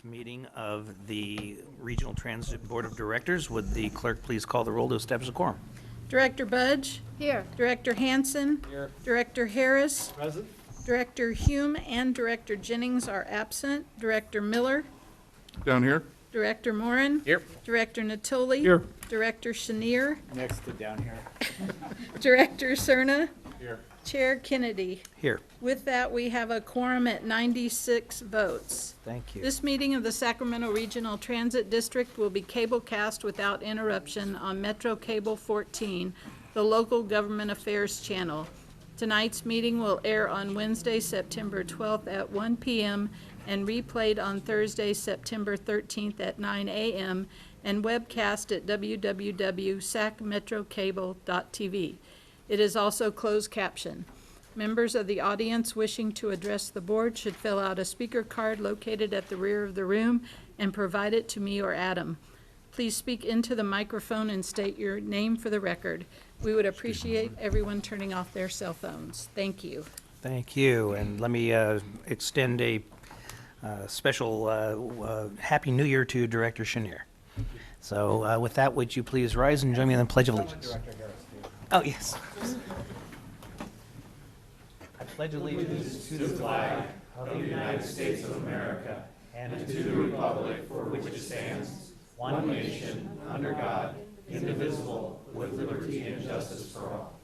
Meeting of the Regional Transit Board of Directors. Would the clerk please call the roll to establish a quorum? Director Budge? Here. Director Hansen? Here. Director Harris? Present. Director Hume and Director Jennings are absent. Director Miller? Down here. Director Morin? Here. Director Natoli? Here. Director Chenier? Next to down here. Director Cerna? Here. Chair Kennedy. Here. With that, we have a quorum at 96 votes. Thank you. This meeting of the Sacramento Regional Transit District will be cablecast without interruption on Metro Cable 14, the local government affairs channel. Tonight's meeting will air on Wednesday, September 12th at 1 p.m. and replayed on Thursday, September 13th at 9 a.m. and webcast at www.sacmetrocable.tv. It is also closed caption. Members of the audience wishing to address the board should fill out a speaker card located at the rear of the room and provide it to me or Adam. Please speak into the microphone and state your name for the record. We would appreciate everyone turning off their cell phones. Thank you. Thank you. And let me extend a special Happy New Year to Director Chenier. So with that, would you please rise and join me in the Pledge of Allegiance? Director Harris, too. Oh, yes. I pledge allegiance to the flag of the United States of America and to the republic for which it stands, one nation, under God, indivisible, with liberty and justice for all.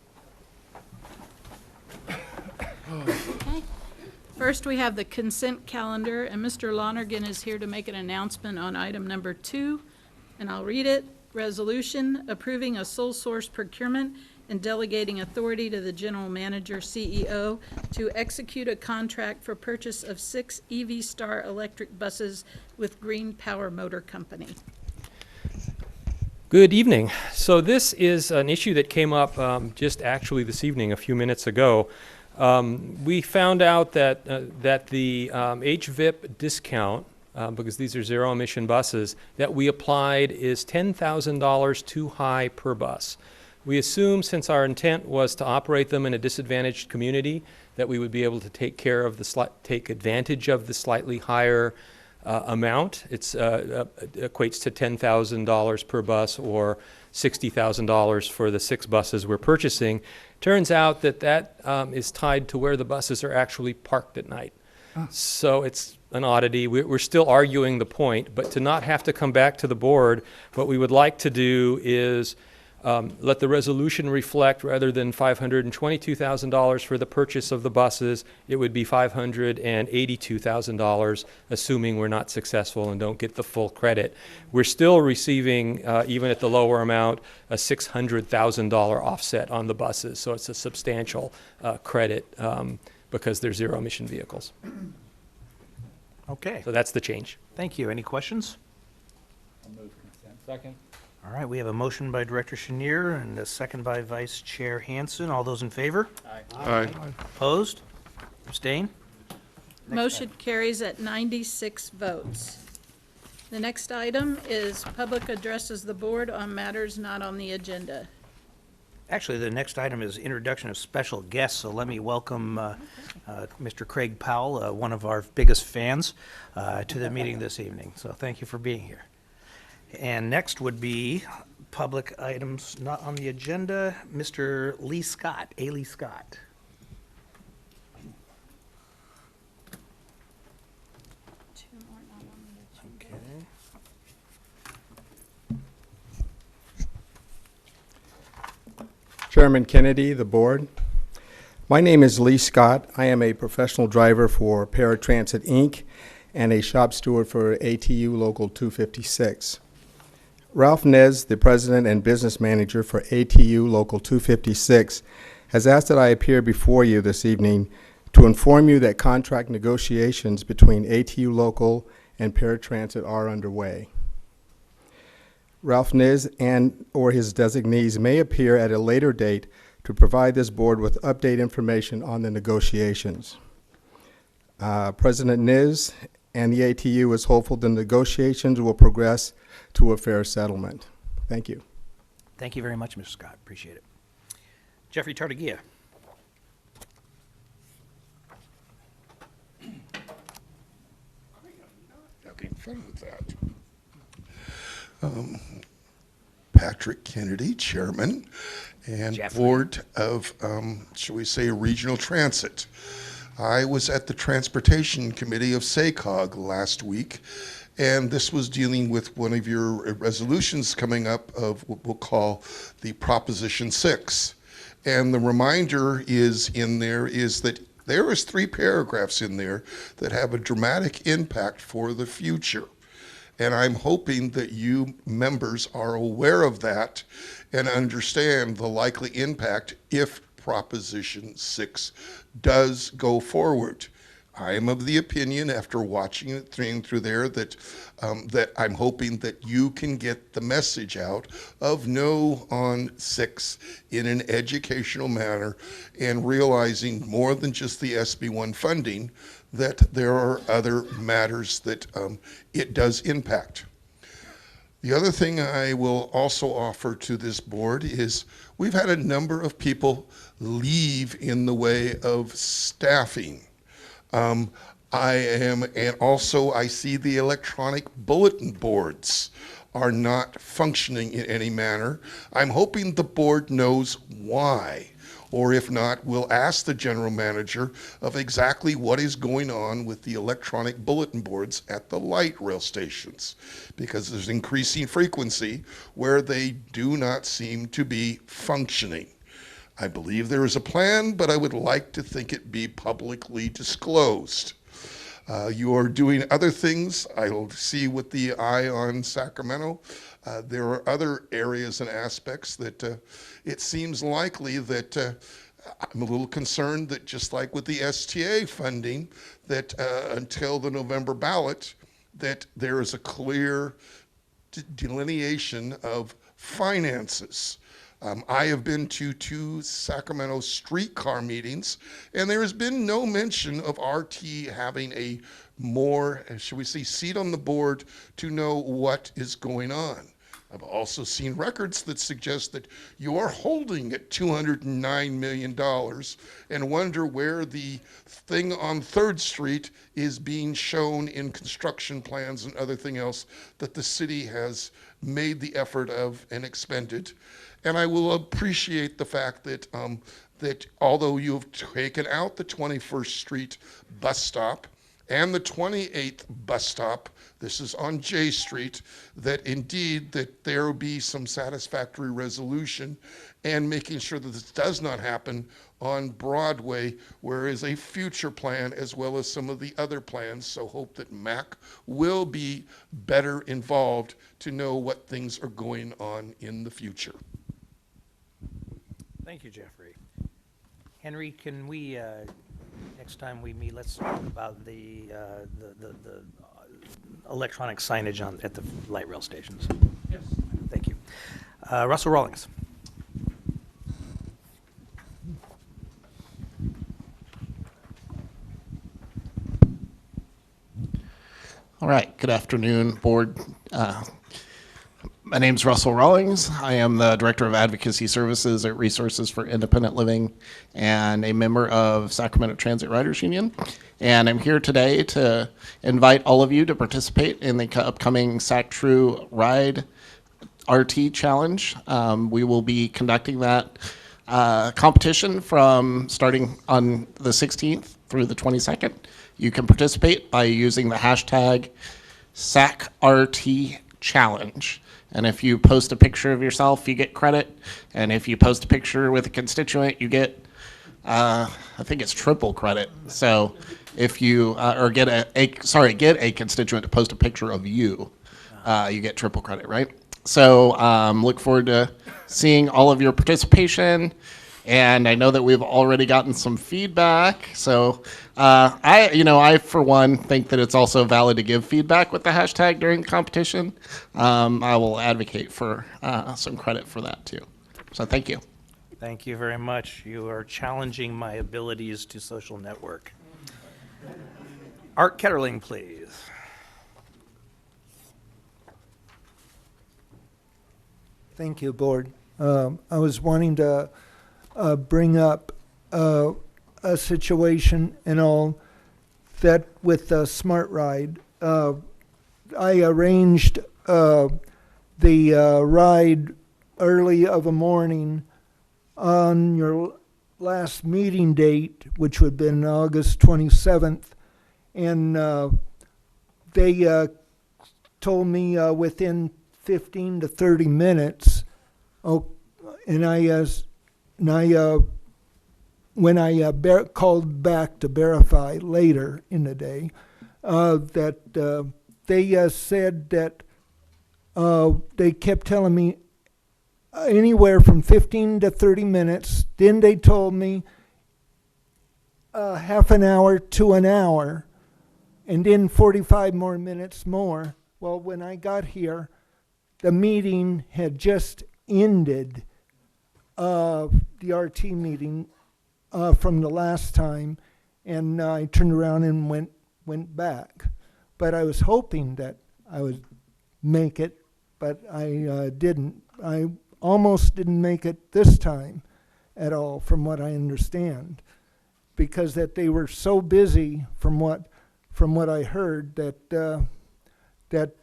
Okay. First, we have the consent calendar, and Mr. Lonergan is here to make an announcement on item number 2, and I'll read it. Resolution approving a sole source procurement and delegating authority to the general manager, CEO, to execute a contract for purchase of 6 EV Star electric buses with Green Power Motor Company. Good evening. So this is an issue that came up just actually this evening, a few minutes ago. We found out that the HVIP discount, because these are zero emission buses, that we applied is $10,000 too high per bus. We assumed, since our intent was to operate them in a disadvantaged community, that we would be able to take advantage of the slightly higher amount. It equates to $10,000 per bus or $60,000 for the 6 buses we're purchasing. Turns out that is tied to where the buses are actually parked at night. So it's an oddity. We're still arguing the point, but to not have to come back to the board, what we would like to do is let the resolution reflect, rather than $522,000 for the purchase of the buses, it would be $582,000, assuming we're not successful and don't get the full credit. We're still receiving, even at the lower amount, a $600,000 offset on the buses, so it's a substantial credit because they're zero emission vehicles. Okay. So that's the change. Thank you. Any questions? I'll move consent. Second. All right, we have a motion by Director Chenier and a second by Vice Chair Hansen. All those in favor? Aye. Aye. Opposed? Abstain? Motion carries at 96 votes. The next item is public addresses the board on matters not on the agenda. Actually, the next item is introduction of special guests, so let me welcome Mr. Craig Powell, one of our biggest fans, to the meeting this evening. So thank you for being here. And next would be public items not on the agenda. Mr. Lee Scott, A. Lee Scott. Okay. Chairman Kennedy, the board. My name is Lee Scott. I am a professional driver for Paratransit, Inc. and a shop steward for ATU Local 256. Ralph Nez, the president and business manager for ATU Local 256, has asked that I appear before you this evening to inform you that contract negotiations between ATU Local and Paratransit are underway. Ralph Nez and or his designees may appear at a later date to provide this board with update information on the negotiations. President Nez and the ATU is hopeful the negotiations will progress to a fair settlement. Thank you. Thank you very much, Mr. Scott. Appreciate it. Jeffrey Tartagia. poking fun with that. Patrick Kennedy, Chairman and Jeffrey. Board of, shall we say, Regional Transit. I was at the Transportation Committee of SACOG last week, and this was dealing with one of your resolutions coming up of what we'll call the Proposition 6. And the reminder is in there is that there is 3 paragraphs in there that have a dramatic impact for the future. And I'm hoping that you members are aware of that and understand the likely impact if Proposition 6 does go forward. I am of the opinion, after watching it through there, that that I'm hoping that you can get the message out of no on 6 in an educational manner, and realizing more than just the SB1 funding, that there are other matters that it does impact. The other thing I will also offer to this board is we've had a number of people leave in the way of staffing. And also I see the electronic bulletin boards are not functioning in any manner. I'm hoping the board knows why. Or if not, we'll ask the general manager of exactly what is going on with the electronic bulletin boards at the light rail stations, because there's increasing frequency where they do not seem to be functioning. I believe there is a plan, but I would like to think it be publicly disclosed. You are doing other things. I'll see with the eye on Sacramento. There are other areas and aspects that it seems likely that I'm a little concerned that, just like with the STA funding, that until the November ballot, that there is a clear delineation of finances. I have been to 2 Sacramento streetcar meetings, and there has been no mention of RT having a more, should we say, seat on the board to know what is going on. I've also seen records that suggest that you are holding at $209 million and wonder where the thing on 3rd Street is being shown in construction plans and everything else that the city has made the effort of and expended. And I will appreciate the fact that that although you've taken out the 21st Street bus stop and the 28th bus stop, this is on J Street, that indeed that there will be some satisfactory resolution and making sure that this does not happen on Broadway, where is a future plan as well as some of the other plans. So hope that MAC will be better involved to know what things are going on in the future. Thank you, Jeffrey. Henry, can we, next time we meet, let's talk about the electronic signage at the light rail stations. Yes. Thank you. Russell Rawlings. All right, good afternoon, board. My name's Russell Rawlings. I am the Director of Advocacy Services at Resources for Independent Living and a member of Sacramento Transit Riders Union. And I'm here today to invite all of you to participate in the upcoming SacTrue Ride RT Challenge. We will be conducting that competition from starting on the 16th through the 22nd. You can participate by using the hashtag SacRTChallenge. And if you post a picture of yourself, you get credit. And if you post a picture with a constituent, you get, I think it's triple credit. So if you, or get a constituent to post a picture of you, you get triple credit, right? So look forward to seeing all of your participation. And I know that we've already gotten some feedback. So I, for one, think that it's also valid to give feedback with the hashtag during the competition. I will advocate for some credit for that too. So thank you. Thank you very much. You are challenging my abilities to social network. Art Ketterling, please. Thank you, Board. I was wanting to bring up a situation and all that with Smart Ride. I arranged the ride early of a morning on your last meeting date, which would have been August 27th, and they told me within 15 to 30 minutes. Oh, and when I called back to verify later in the day, that they said that they kept telling me anywhere from 15 to 30 minutes. Then they told me half an hour to an hour, and then 45 more minutes more. Well, when I got here, the meeting had just ended, the RT meeting from the last time, and I turned around and went back. But I was hoping that I would make it, but I didn't. I almost didn't make it this time at all, from what I understand, because that they were so busy, from what I heard, that that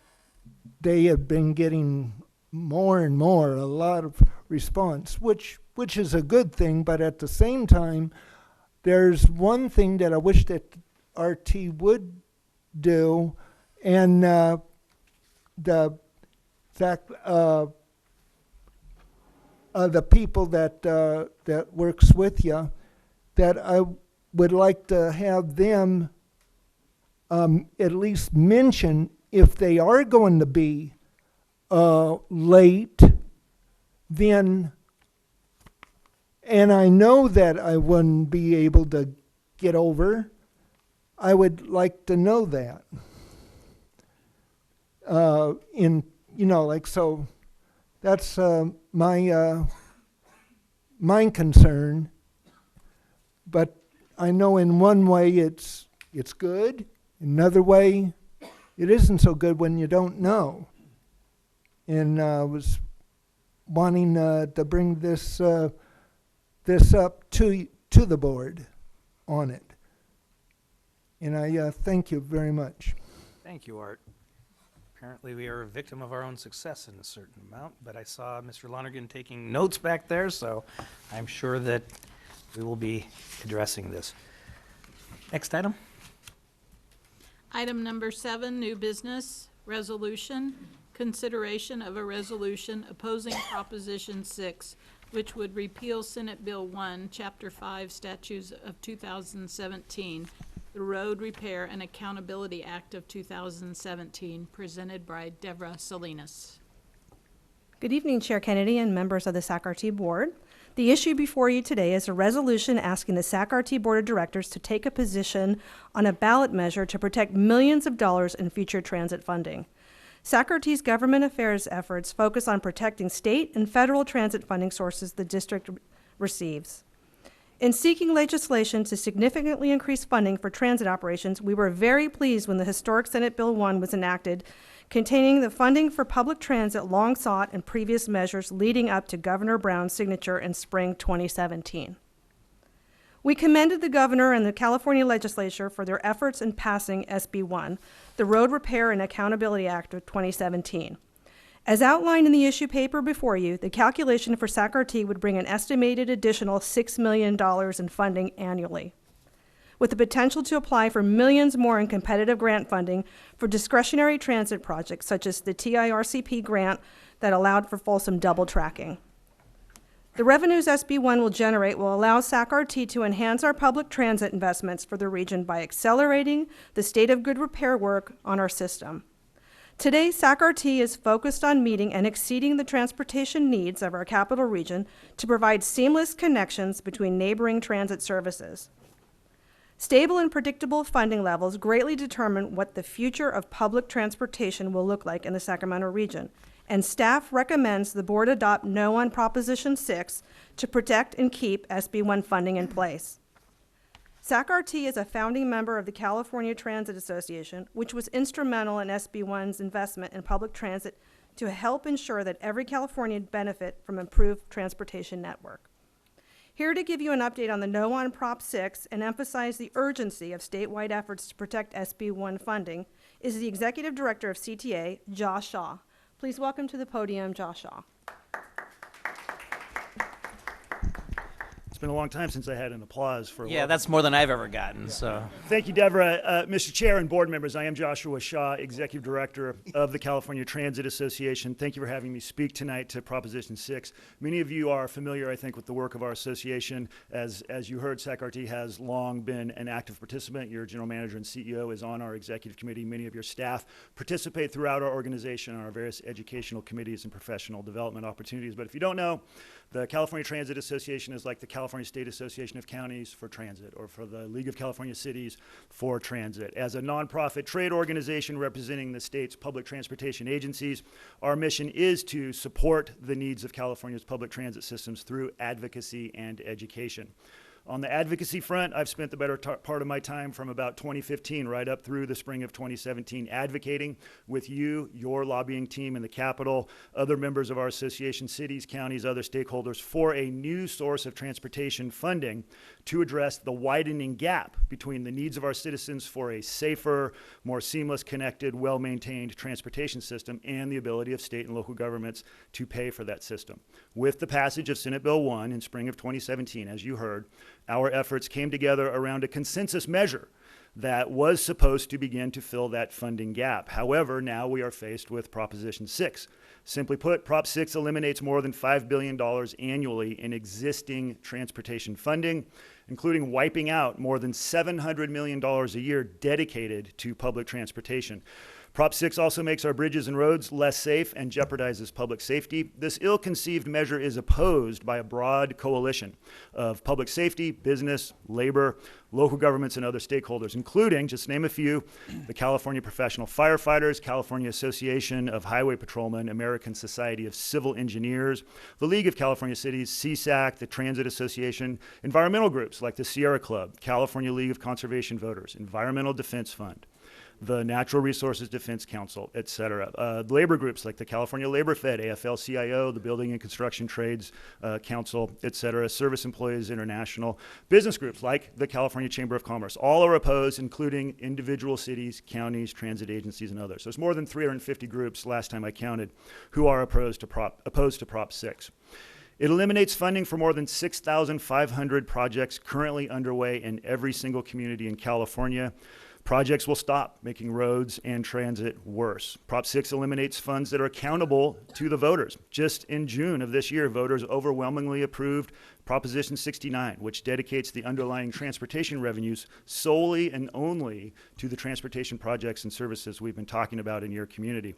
they have been getting more and more, a lot of response, which is a good thing. But at the same time, there's one thing that I wish that RT would do, and the people that works with you, that I would like to have them at least mention if they are going to be late, then, and I know that I wouldn't be able to get over, I would like to know that. So that's my concern. But I know in one way it's good, another way it isn't so good when you don't know. And I was wanting to bring this up to the board on it. And I thank you very much. Thank you, Art. Apparently, we are a victim of our own success in a certain amount, but I saw Mr. Lonergan taking notes back there, so I'm sure that we will be addressing this. Next item. Item number 7, new business, resolution, consideration of a resolution opposing Proposition 6, which would repeal Senate Bill 1, Chapter 5, Statutes of 2017, the Road Repair and Accountability Act of 2017, presented by Deborah Salinas. Good evening, Chair Kennedy and members of the SAC-RT Board. The issue before you today is a resolution asking the SAC-RT Board of Directors to take a position on a ballot measure to protect millions of dollars in future transit funding. SAC-RT's government affairs efforts focus on protecting state and federal transit funding sources the district receives. In seeking legislation to significantly increase funding for transit operations, we were very pleased when the historic Senate Bill 1 was enacted, containing the funding for public transit long sought in previous measures leading up to Governor Brown's signature in spring 2017. We commended the governor and the California legislature for their efforts in passing SB 1, the Road Repair and Accountability Act of 2017. As outlined in the issue paper before you, the calculation for SAC-RT would bring an estimated additional $6 million in funding annually, with the potential to apply for millions more in competitive grant funding for discretionary transit projects, such as the TIRCP grant that allowed for Folsom double tracking. The revenues SB 1 will generate will allow SAC-RT to enhance our public transit investments for the region by accelerating the state of good repair work on our system. Today, SAC-RT is focused on meeting and exceeding the transportation needs of our capital region to provide seamless connections between neighboring transit services. Stable and predictable funding levels greatly determine what the future of public transportation will look like in the Sacramento region, and staff recommends the board adopt no on Proposition 6 to protect and keep SB 1 funding in place. SAC-RT is a founding member of the California Transit Association, which was instrumental in SB 1's investment in public transit to help ensure that every Californian benefit from improved transportation network. Here to give you an update on the no on Prop 6 and emphasize the urgency of statewide efforts to protect SB 1 funding is the Executive Director of CTA, Josh Shaw. Please welcome to the podium, Josh Shaw. It's been a long time since I had an applause for. Yeah, that's more than I've ever gotten, so. Thank you, Deborah. Mr. Chair and board members, I am Joshua Shaw, Executive Director of the California Transit Association. Thank you for having me speak tonight to Proposition 6. Many of you are familiar, I think, with the work of our association. As you heard, SACRT has long been an active participant. Your general manager and CEO is on our executive committee. Many of your staff participate throughout our organization on our various educational committees and professional development opportunities. But if you don't know, the California Transit Association is like the California State Association of Counties for transit, or for the League of California Cities for transit. As a nonprofit trade organization representing the state's public transportation agencies, our mission is to support the needs of California's public transit systems through advocacy and education. On the advocacy front, I've spent the better part of my time from about 2015 right up through the spring of 2017 advocating with you, your lobbying team in the Capitol, other members of our association, cities, counties, other stakeholders, for a new source of transportation funding to address the widening gap between the needs of our citizens for a safer, more seamless, connected, well-maintained transportation system and the ability of state and local governments to pay for that system. With the passage of Senate Bill 1 in spring of 2017, as you heard, our efforts came together around a consensus measure that was supposed to begin to fill that funding gap. However, now we are faced with Proposition 6. Simply put, Prop 6 eliminates more than $5 billion annually in existing transportation funding, including wiping out more than $700 million a year dedicated to public transportation. Prop 6 also makes our bridges and roads less safe and jeopardizes public safety. This ill-conceived measure is opposed by a broad coalition of public safety, business, labor, local governments, and other stakeholders, including, just to name a few, the California Professional Firefighters, California Association of Highway Patrolmen, American Society of Civil Engineers, the League of California Cities, CSAC, the Transit Association, environmental groups like the Sierra Club, California League of Conservation Voters, Environmental Defense Fund, the Natural Resources Defense Council, et cetera. Labor groups like the California Labor Fed, AFL-CIO, the Building and Construction Trades Council, et cetera, Service Employees International, business groups like the California Chamber of Commerce, all are opposed, including individual cities, counties, transit agencies, and others. There's more than 350 groups, last time I counted, who are opposed to Prop 6. It eliminates funding for more than 6,500 projects currently underway in every single community in California. Projects will stop making roads and transit worse. Prop 6 eliminates funds that are accountable to the voters. Just in June of this year, voters overwhelmingly approved Proposition 69, which dedicates the underlying transportation revenues solely and only to the transportation projects and services we've been talking about in your community.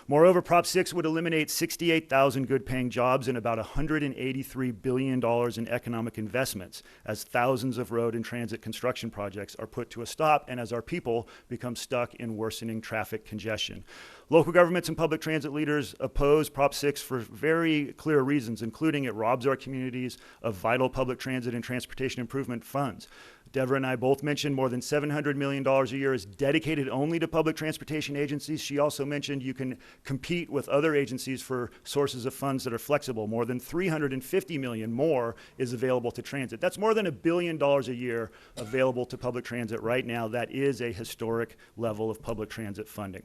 Moreover, Prop 6 would eliminate 68,000 good-paying jobs and about $183 billion in economic investments as thousands of road and transit construction projects are put to a stop and as our people become stuck in worsening traffic congestion. Local governments and public transit leaders oppose Prop 6 for very clear reasons, including it robs our communities of vital public transit and transportation improvement funds. Deborah and I both mentioned more than $700 million a year is dedicated only to public transportation agencies. She also mentioned you can compete with other agencies for sources of funds that are flexible. More than $350 million more is available to transit. That's more than $1 billion a year available to public transit right now. That is a historic level of public transit funding.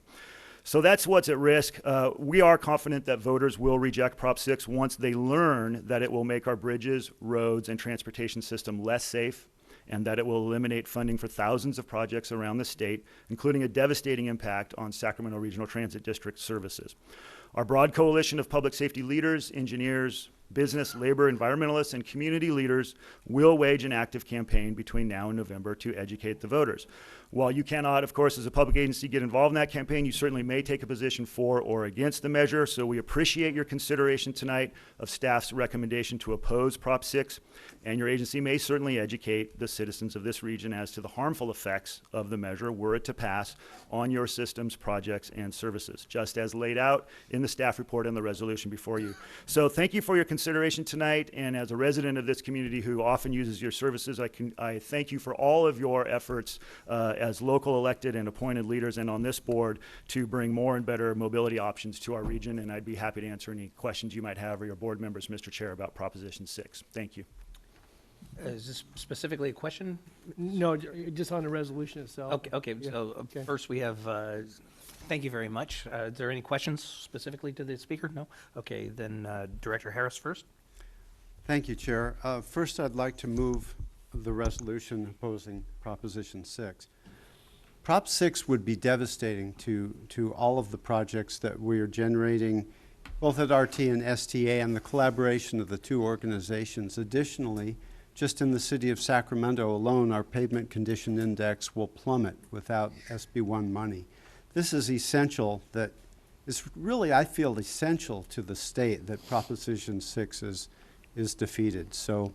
So that's what's at risk. We are confident that voters will reject Prop 6 once they learn that it will make our bridges, roads, and transportation system less safe, and that it will eliminate funding for thousands of projects around the state, including a devastating impact on Sacramento Regional Transit District services. Our broad coalition of public safety leaders, engineers, business, labor, environmentalists, and community leaders will wage an active campaign between now and November to educate the voters. While you cannot, of course, as a public agency get involved in that campaign, you certainly may take a position for or against the measure, so we appreciate your consideration tonight of staff's recommendation to oppose Prop 6, and your agency may certainly educate the citizens of this region as to the harmful effects of the measure were it to pass on your systems, projects, and services, just as laid out in the staff report and the resolution before you. So thank you for your consideration tonight, and as a resident of this community who often uses your services, I thank you for all of your efforts as local elected and appointed leaders and on this board to bring more and better mobility options to our region, and I'd be happy to answer any questions you might have or your board members, Mr. Chair, about Proposition 6. Thank you. Is this specifically a question? No, just on the resolution itself. Okay, Yeah, so okay. first we have, thank you very much. Is there any questions specifically to the speaker? No? Okay, then Director Harris first. Thank you, Chair. First, I'd like to move the resolution opposing Proposition 6. Prop 6 would be devastating to all of the projects that we are generating, both at RT and STA, and the collaboration of the two organizations. Additionally, just in the city of Sacramento alone, our pavement condition index will plummet without SB1 money. This is essential, that is really, I feel, essential to the state that Proposition 6 is defeated. So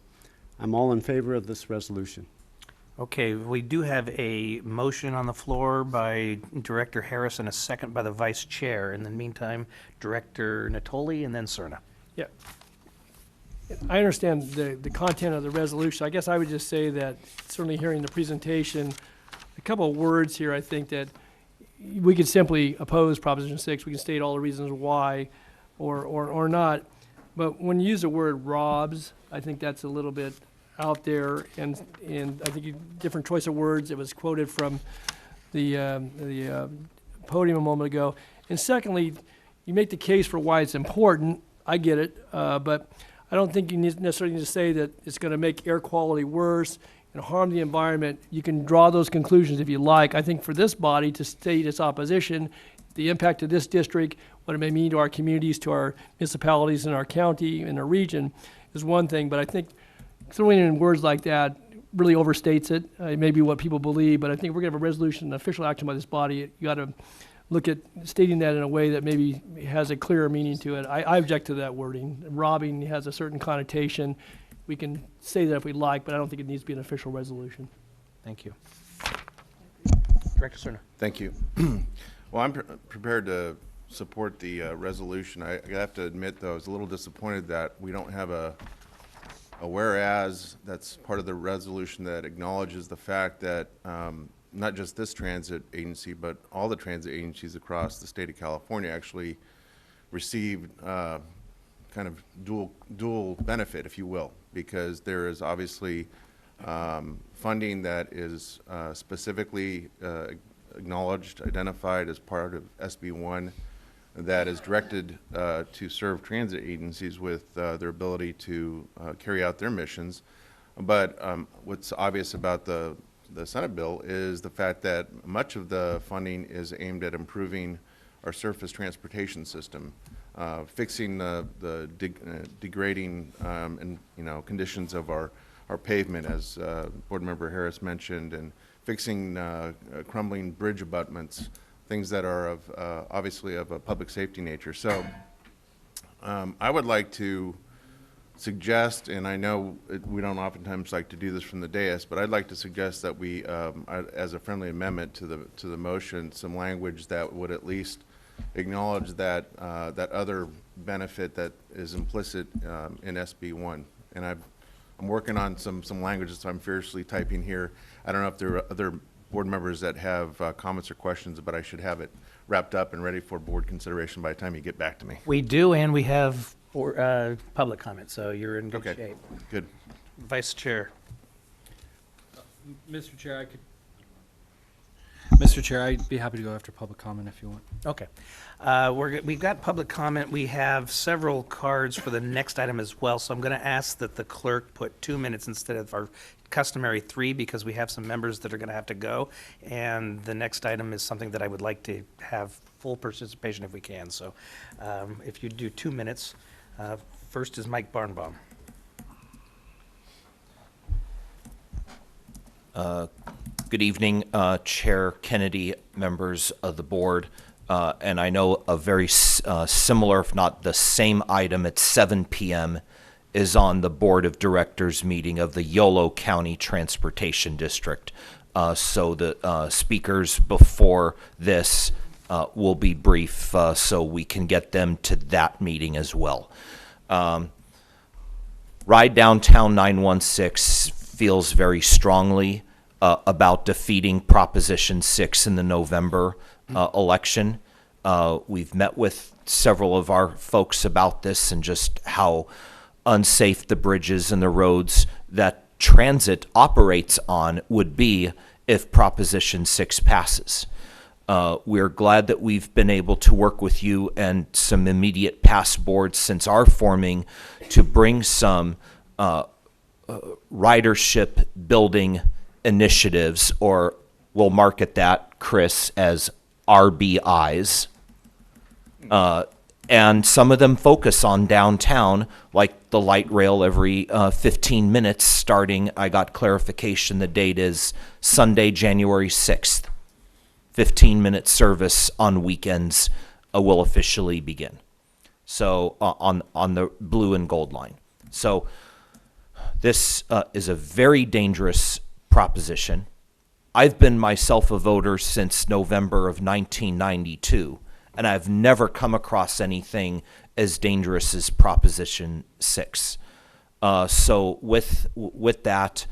I'm all in favor of this resolution. Okay, we do have a motion on the floor by Director Harris and a second by the Vice Chair. In the meantime, Director Natoli and then Cerna. Yeah. I understand the content of the resolution. I guess I would just say that, certainly hearing the presentation, a couple of words here, I think that we could simply oppose Proposition 6. We can state all the reasons why or not. But when you use the word robs, I think that's a little bit out there, and I think different choice of words. It was quoted from the podium a moment ago. And secondly, you make the case for why it's important. I get it, but I don't think you necessarily need to say that it's going to make air quality worse and harm the environment. You can draw those conclusions if you like. I think for this body to state its opposition, the impact of this district, what it may mean to our communities, to our municipalities in our county, in our region, is one thing. But I think throwing in words like that really overstates it. It may be what people believe, but I think if we're going to have a resolution, an official action by this body, you got to look at stating that in a way that maybe has a clearer meaning to it. I object to that wording. Robbing has a certain connotation. We can say that if we like, but I don't think it needs to be an official resolution. Thank you. Director Cerna. Thank you. Well, I'm prepared to support the resolution. I have to admit, though, I was a little disappointed that we don't have a whereas that's part of the resolution that acknowledges the fact that not just this transit agency, but all the transit agencies across the state of California actually received kind of dual benefit, if you will, because there is obviously funding that is specifically acknowledged, identified as part of SB1 that is directed to serve transit agencies with their ability to carry out their missions. But what's obvious about the Senate bill is the fact that much of the funding is aimed at improving our surface transportation system, fixing the degrading and conditions of our pavement, as Board Member Harris mentioned, and fixing crumbling bridge abutments, things that are of obviously of a public safety nature. So I would like to suggest, and I know we don't oftentimes like to do this from the dais, but I'd like to suggest that we, as a friendly amendment to the motion, some language that would at least acknowledge that that other benefit that is implicit in SB1. And I'm working on some languages, so I'm fiercely typing here. I don't know if there are other board members that have comments or questions, but I should have it wrapped up and ready for board consideration by the time you get back to me. We do, and we have public comment, so you're in good Okay, shape. good. Vice Chair. Mr. Chair, I'd be happy to go after public comment if you want. Okay. We've got public comment. We have several cards for the next item as well, so I'm going to ask that the clerk put 2 minutes instead of our customary 3, because we have some members that are going to have to go, and the next item is something that I would like to have full participation if we can. So if you do 2 minutes, first is Mike Barnbaum. Good evening, Chair Kennedy, members of the board. And I know a very similar, if not the same item at 7 p.m. is on the Board of Directors meeting of the Yolo County Transportation District. So the speakers before this will be brief so we can get them to that meeting as well. Ride Downtown 916 feels very strongly about defeating Proposition 6 in the November election. We've met with several of our folks about this and just how unsafe the bridges and the roads that transit operates on would be if Proposition 6 passes. We're glad that we've been able to work with you and some immediate past boards since our forming to bring some ridership building initiatives, or we'll market that, Chris, as RBIs. And some of them focus on downtown, like the light rail every 15 minutes starting. I got clarification, the date is Sunday, January 6th. 15-minute service on weekends will officially begin. So on the blue and gold line. So this is a very dangerous proposition. I've been myself a voter since November of 1992. And I've never come across anything as dangerous as Proposition 6. So with that,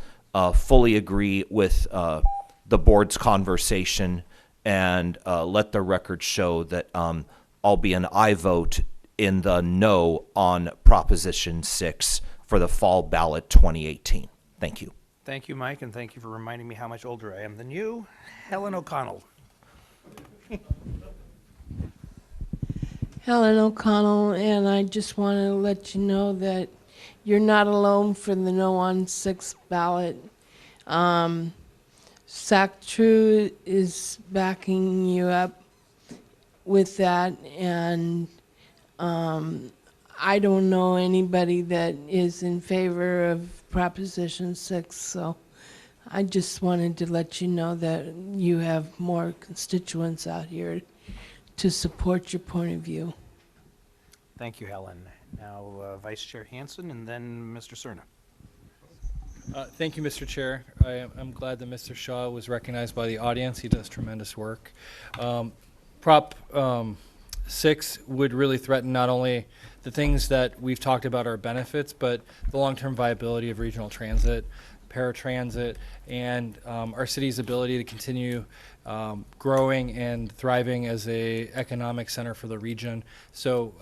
fully agree with the board's conversation, and let the record show that I'll be an aye vote in the no on Proposition 6 for the fall ballot 2018. Thank you. Thank you, Mike, and thank you for reminding me how much older I am than you. Helen O'Connell. Helen O'Connell, and I just want to let you know that you're not alone for the no on 6 ballot. SAC-TRU is backing you up with that, and I don't know anybody that is in favor of Proposition 6, so I just wanted to let you know that you have more constituents out here to support your point of view. Thank you, Helen. Now, Vice Chair Hansen, and then Mr. Cerna. Thank you, Mr. Chair. I'm glad that Mr. Shaw was recognized by the audience. He does tremendous work. Prop 6 would really threaten not only the things that we've talked about are benefits, but the long-term viability of regional transit, paratransit, and our city's ability to continue growing and thriving as a economic center for the region. So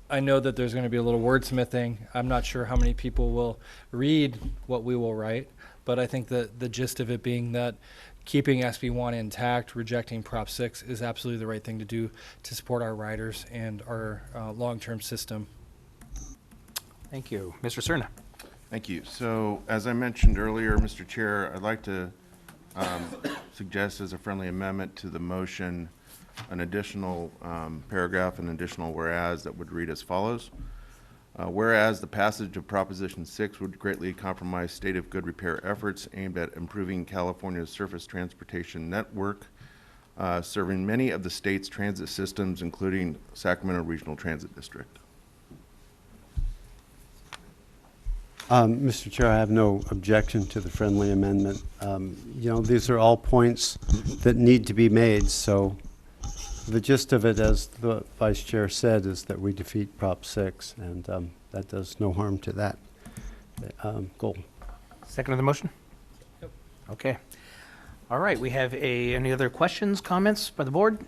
I know that there's going to be a little wordsmithing. I'm not sure how many people will read what we will write, but I think that the gist of it being that keeping SB1 intact, rejecting Prop 6 is absolutely the right thing to do to support our riders and our long-term system. Thank you. Mr. Cerna. Thank you. So, as I mentioned earlier, Mr. Chair, I'd like to suggest as a friendly amendment to the motion an additional paragraph, an additional whereas that would read as follows. Whereas the passage of Proposition 6 would greatly compromise state of good repair efforts aimed at improving California's surface transportation network, serving many of the state's transit systems, including Sacramento Regional Transit District. Mr. Chair, I have no objection to the friendly amendment. You know, these are all points that need to be made, so the gist of it, as the Vice Chair said, is that we defeat Prop 6, and that does no harm to that goal. Second on the motion? Yep. Okay. All right, we have any other questions, comments by the board?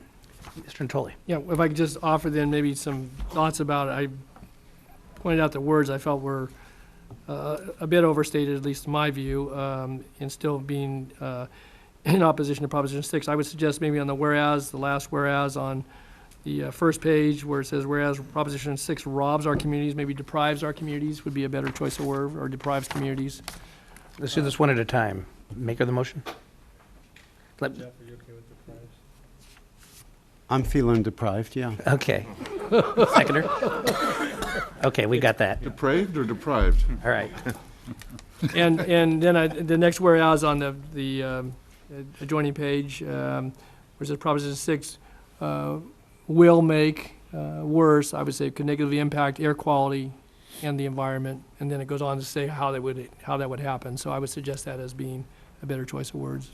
Mr. Natoli. Yeah, if I could just offer then maybe some thoughts about it. I pointed out the words I felt were a bit overstated, at least in my view, and still being in opposition to Proposition 6. I would suggest maybe on the whereas, the last whereas on the first page where it says whereas Proposition 6 robs our communities, maybe deprives our communities would be a better choice of word, or deprives communities. Let's do this one at a time. Maker of the motion? Jeff, are you okay with deprives? I'm feeling deprived, yeah. Okay. Seconder? Okay, we got that. Depraved or deprived? All right. And then the next whereas on the adjoining page, where it says Proposition 6 will make worse, I would say could negatively impact air quality and the environment, and then it goes on to say how that would happen. So I would suggest that as being a better choice of words.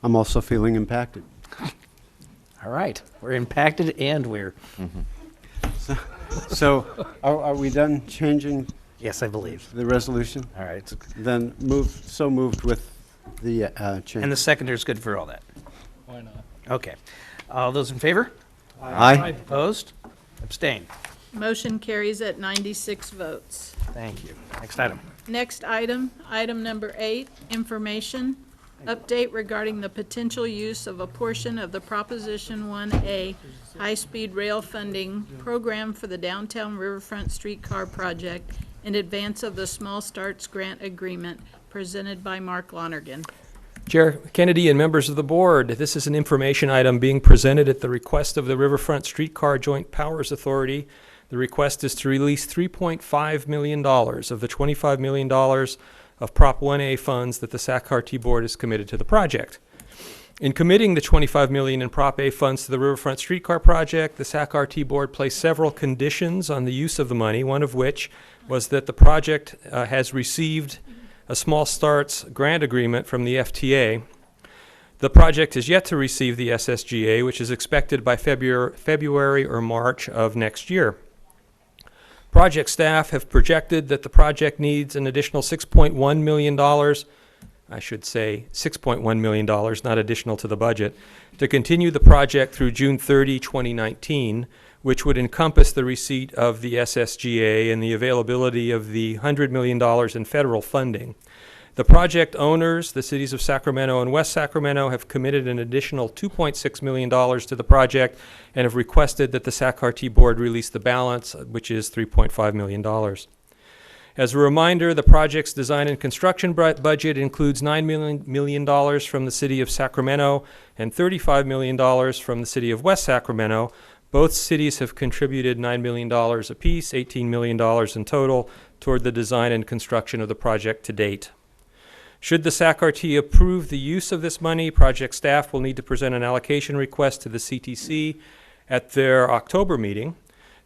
I'm also feeling impacted. All right. We're impacted and we're... So are we done changing? Yes, I believe. The resolution? All right. Then moved with the change. And the seconder is good for all that? Why not? Okay. All those in favor? Aye. Opposed? Abstain. Motion carries at 96 votes. Thank you. Next item. Next item, item number 8, information. Update regarding the potential use of a portion of the Proposition 1A high-speed rail funding program for the downtown Riverfront streetcar project in advance of the Small Starts Grant Agreement presented by Mark Lonergan. Chair Kennedy and members of the board, this is an information item being presented at the request of the Riverfront Streetcar Joint Powers Authority. The request is to release $3.5 million of the $25 million of Prop 1A funds that the SAC-RT board is committed to the project. In committing the $25 million in Prop A funds to the Riverfront Streetcar project, the SAC-RT board placed several conditions on the use of the money, one of which was that the project has received a Small Starts grant agreement from the FTA. The project is yet to receive the SSGA, which is expected by February or March of next year. Project staff have projected that the project needs an additional $6.1 million, I should say $6.1 million, not additional to the budget, to continue the project through June 30, 2019, which would encompass the receipt of the SSGA and the availability of the $100 million in federal funding. The project owners, the cities of Sacramento and West Sacramento, have committed an additional $2.6 million to the project and have requested that the SAC-RT board release the balance, which is $3.5 million. As a reminder, the project's design and construction budget includes $9 million from the city of Sacramento and $35 million from the city of West Sacramento. Both cities have contributed $9 million apiece, $18 million in total, toward the design and construction of the project to date. Should the SAC-RT approve the use of this money, project staff will need to present an allocation request to the CTC at their October meeting.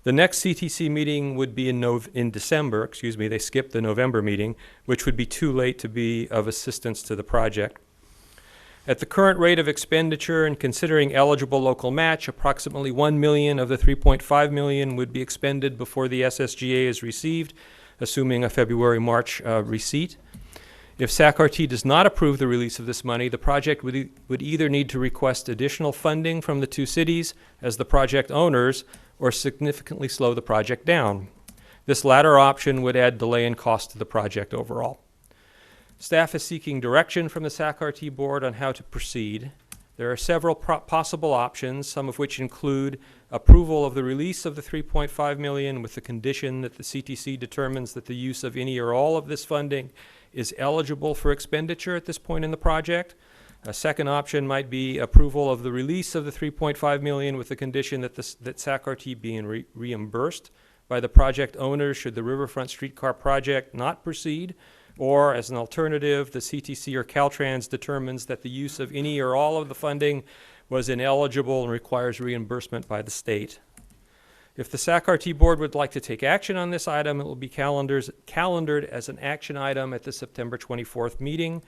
The next CTC meeting would be in December, they skipped the November meeting, which would be too late to be of assistance to the project. At the current rate of expenditure and considering eligible local match, approximately $1 million of the $3.5 million would be expended before the SSGA is received, assuming a February-March receipt. If SAC-RT does not approve the release of this money, the project would either need to request additional funding from the two cities as the project owners or significantly slow the project down. This latter option would add delay and cost to the project overall. Staff is seeking direction from the SAC-RT board on how to proceed. There are several possible options, some of which include approval of the release of the $3.5 million with the condition that the CTC determines that the use of any or all of this funding is eligible for expenditure at this point in the project. A second option might be approval of the release of the $3.5 million with the condition that that SAC-RT be reimbursed by the project owners should the Riverfront Streetcar project not proceed, or as an alternative, the CTC or Caltrans determines that the use of any or all of the funding was ineligible and requires reimbursement by the state. If the SAC-RT board would like to take action on this item, it will be calendared as an action item at the September 24th meeting.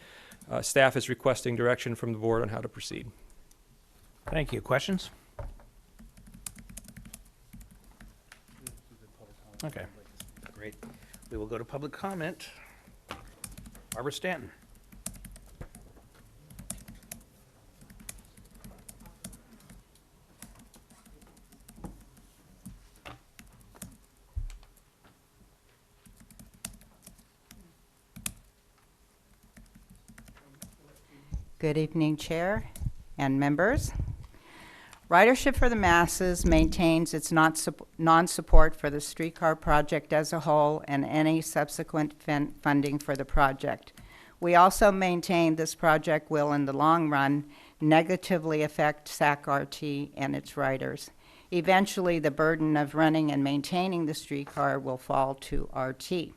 Staff is requesting direction from the board on how to proceed. Thank you. Questions? Okay, great. We will go to public comment. Barbara Stanton. Good evening, Chair and members. Ridership for the Masses maintains its non-support for the streetcar project as a whole and any subsequent funding for the project. We also maintain this project will, in the long run, negatively affect SAC-RT and its riders. Eventually, the burden of running and maintaining the streetcar will fall to RT.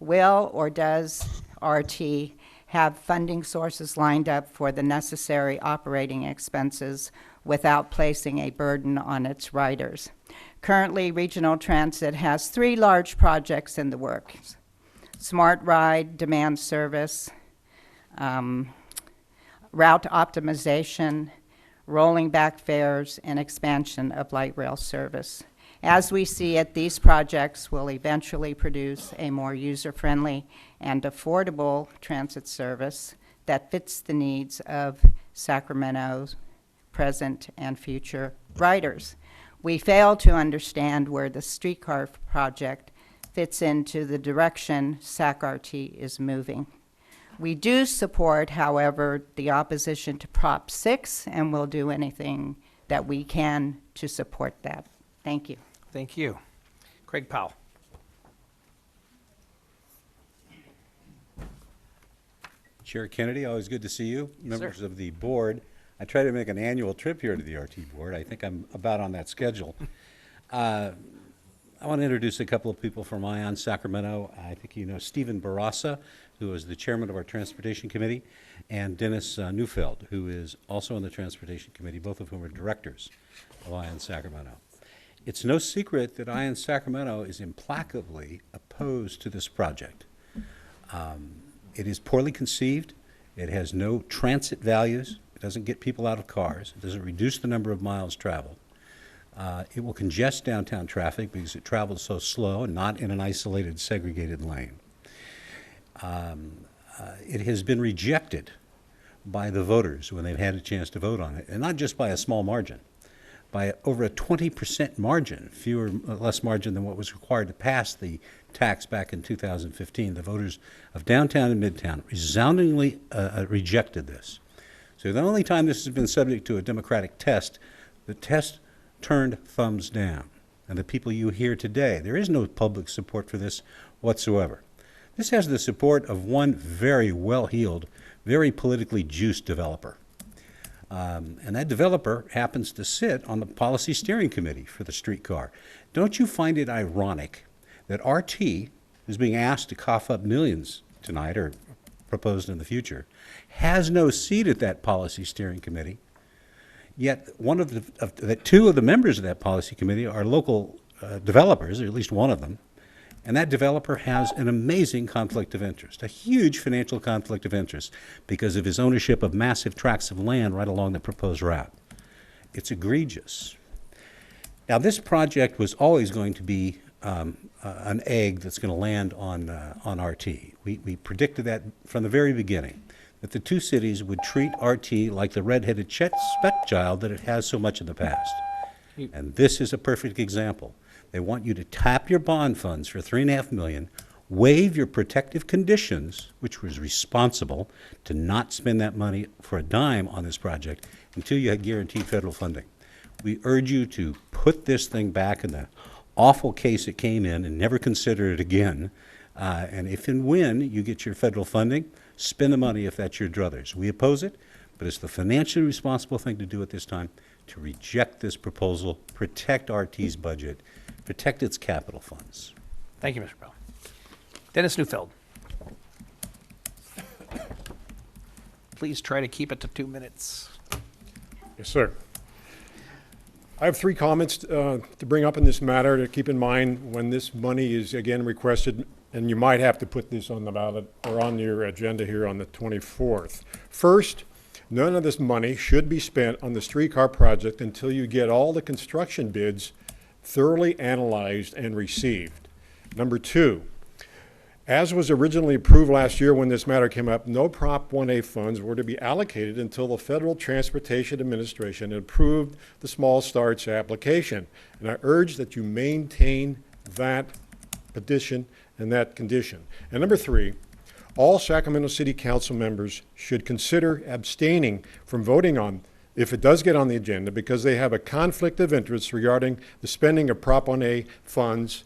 Will or does RT have funding sources lined up for the necessary operating expenses without placing a burden on its riders? Currently, Regional Transit has 3 large projects in the works: Smart Ride, demand service, route optimization, rolling back fares, and expansion of light rail service. As we see it, these projects will eventually produce a more user-friendly and affordable transit service that fits the needs of Sacramento's present and future riders. We fail to understand where the streetcar project fits into the direction SAC-RT is moving. We do support, however, the opposition to Prop 6, and we'll do anything that we can to support that. Thank you. Thank you. Craig Powell. Chair Kennedy, always good to see you. Yes, Members sir. of the board. I try to make an annual trip here to the RT board. I think I'm about on that schedule. I want to introduce a couple of people from Ion Sacramento. I think you know Stephen Barassa, who is the chairman of our Transportation Committee, and Dennis Neufeld, who is also on the Transportation Committee, both of whom are directors of Ion Sacramento. It's no secret that Ion Sacramento is implacably opposed to this project. It is poorly conceived. It has no transit values. It doesn't get people out of cars. It doesn't reduce the number of miles traveled. It will congest downtown traffic because it travels so slow and not in an isolated, segregated lane. It has been rejected by the voters when they've had a chance to vote on it, and not just by a small margin, by over a 20% margin, less margin than what was required to pass the tax back in 2015. The voters of downtown and midtown resoundingly rejected this. So the only time this has been subject to a democratic test, the test turned thumbs down. And the people you hear today, there is no public support for this whatsoever. This has the support of one very well-heeled, very politically juiced developer. And that developer happens to sit on the policy steering committee for the streetcar. Don't you find it ironic that RT, who's being asked to cough up millions tonight or proposed in the future, has no seat at that policy steering committee, yet two of the members of that policy committee are local developers, or at least one of them, and that developer has an amazing conflict of interest, a huge financial conflict of interest because of his ownership of massive tracts of land right along the proposed route. It's egregious. Now, this project was always going to be an egg that's going to land on RT. We predicted that from the very beginning, that the two cities would treat RT like the red-headed speck child that it has so much in the past. And this is a perfect example. They want you to tap your bond funds for $3.5 million, waive your protective conditions, which was responsible to not spend that money for a dime on this project until you had guaranteed federal funding. We urge you to put this thing back in the awful case it came in and never consider it again. And if and when you get your federal funding, spend the money if that's your druthers. We oppose it, but it's the financially responsible thing to do at this time, to reject this proposal, protect RT's budget, protect its capital funds. Thank you, Mr. Powell. Dennis Neufeld. Please try to keep it to 2 minutes. Yes, sir. I have 3 comments to bring up in this matter to keep in mind when this money is again requested, and you might have to put this on the ballot or on your agenda here on the 24th. First, none of this money should be spent on the streetcar project until you get all the construction bids thoroughly analyzed and received. Number 2, as was originally approved last year when this matter came up, no Prop 1A funds were to be allocated until the Federal Transportation Administration had approved the small starts application. And I urge that you maintain that petition and that condition. And number 3, all Sacramento City Council members should consider abstaining from voting on if it does get on the agenda because they have a conflict of interest regarding the spending of Prop 1A funds.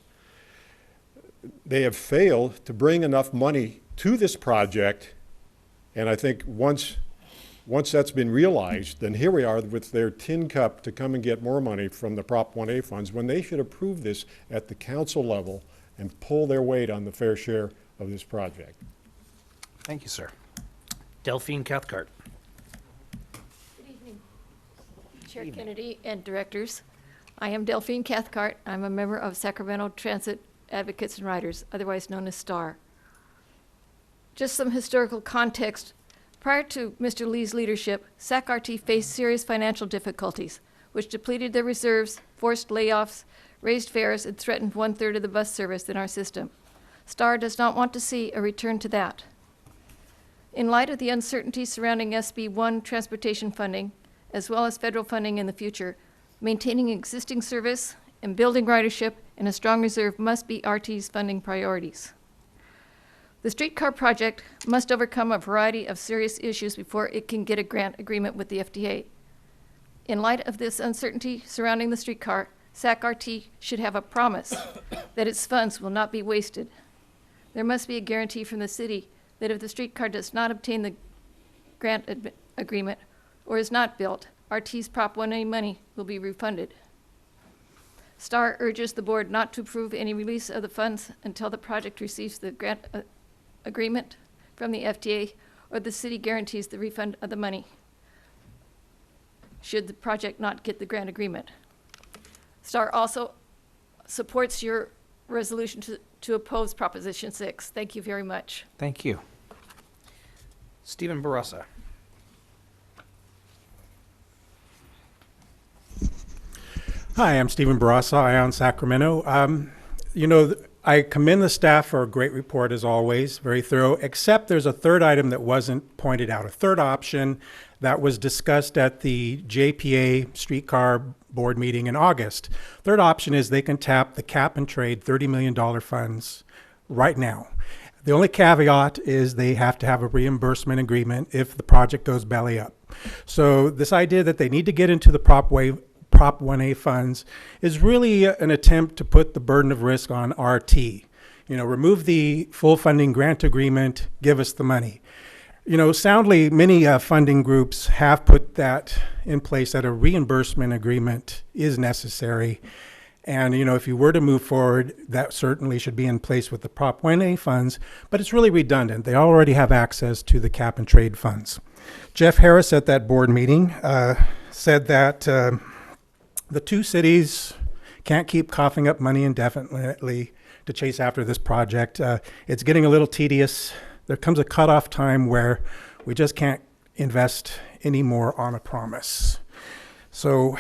They have failed to bring enough money to this project, and I think once that's been realized, then here we are with their tin cup to come and get more money from the Prop 1A funds when they should approve this at the council level and pull their weight on the fair share of this project. Thank you, sir. Delphine Cathcart. Good evening, Chair Kennedy and directors. I am Delphine Cathcart. I'm a member of Sacramento Transit Advocates and Riders, otherwise known as STAR. Just some historical context. Prior to Mr. Lee's leadership, SAC-RT faced serious financial difficulties, which depleted their reserves, forced layoffs, raised fares, and threatened 1/3 of the bus service in our system. STAR does not want to see a return to that. In light of the uncertainty surrounding SB 1 transportation funding, as well as federal funding in the future, maintaining existing service and building ridership and a strong reserve must be RT's funding priorities. The streetcar project must overcome a variety of serious issues before it can get a grant agreement with the FTA. In light of this uncertainty surrounding the streetcar, SAC-RT should have a promise that its funds will not be wasted. There must be a guarantee from the city that if the streetcar does not obtain the grant agreement or is not built, RT's Prop 1A money will be refunded. STAR urges the board not to approve any release of the funds until the project receives the grant agreement from the FTA or the city guarantees the refund of the money should the project not get the grant agreement. STAR also supports your resolution to oppose Proposition 6. Thank you very much. Thank you. Stephen Barassa. Hi, I'm Stephen Barassa, Ion Sacramento. You know, I commend the staff for a great report as always, very thorough, except there's a third item that wasn't pointed out, a third option that was discussed at the JPA streetcar board meeting in August. Third option is they can tap the cap and trade $30 million funds right now. The only caveat is they have to have a reimbursement agreement if the project goes belly up. So this idea that they need to get into the Prop 1A funds is really an attempt to put the burden of risk on RT. You know, remove the full funding grant agreement, give us the money. You know, soundly, many funding groups have put that in place, that a reimbursement agreement is necessary. And, you know, if you were to move forward, that certainly should be in place with the Prop 1A funds, but it's really redundant. They already have access to the cap and trade funds. Jeff Harris at that board meeting said that the two cities can't keep coughing up money indefinitely to chase after this project. It's getting a little tedious. There comes a cutoff time where we just can't invest anymore on a promise. So,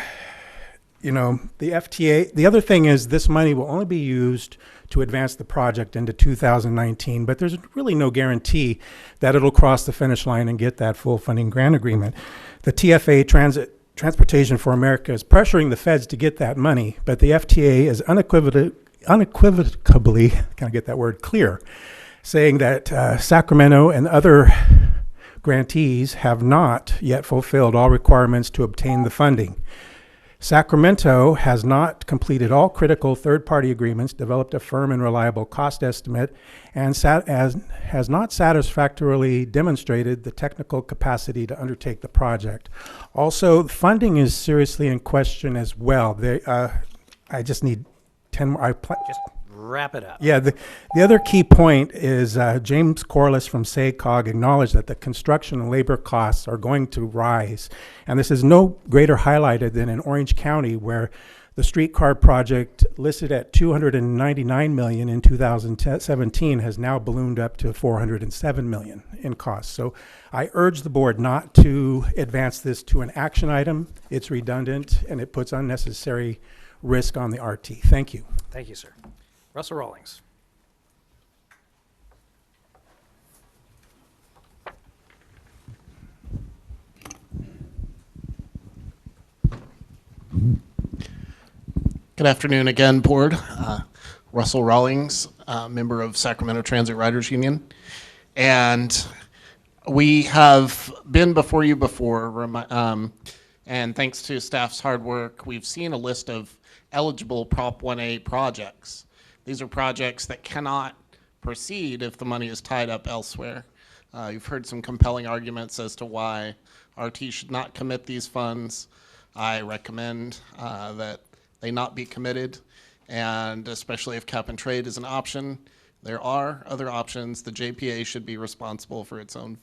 you know, the FTA, the other thing is this money will only be used to advance the project into 2019, but there's really no guarantee that it'll cross the finish line and get that full funding grant agreement. The TFA, Transportation for America, is pressuring the feds to get that money, but the FTA is unequivocally, can I get that word, clear, saying that Sacramento and other grantees have not yet fulfilled all requirements to obtain the funding. Sacramento has not completed all critical third-party agreements, developed a firm and reliable cost estimate, and has not satisfactorily demonstrated the technical capacity to undertake the project. Also, funding is seriously in question as well. I just need 10 more. Just wrap it up. Yeah, the other key point is James Corliss from SACOG acknowledged that the construction and labor costs are going to rise. And this is no greater highlighted than in Orange County, where the streetcar project listed at $299 million in 2017 has now ballooned up to $407 million in costs. So I urge the board not to advance this to an action item. It's redundant and it puts unnecessary risk on the RT. Thank you. Thank you, sir. Russell Rawlings. Good afternoon again, board. Russell Rawlings, member of Sacramento Transit Riders Union. And we have been before you before, and thanks to staff's hard work, we've seen a list of eligible Prop 1A projects. These are projects that cannot proceed if the money is tied up elsewhere. You've heard some compelling arguments as to why RT should not commit these funds. I recommend that they not be committed, and especially if cap and trade is an option. There are other options. The JPA should be responsible for its own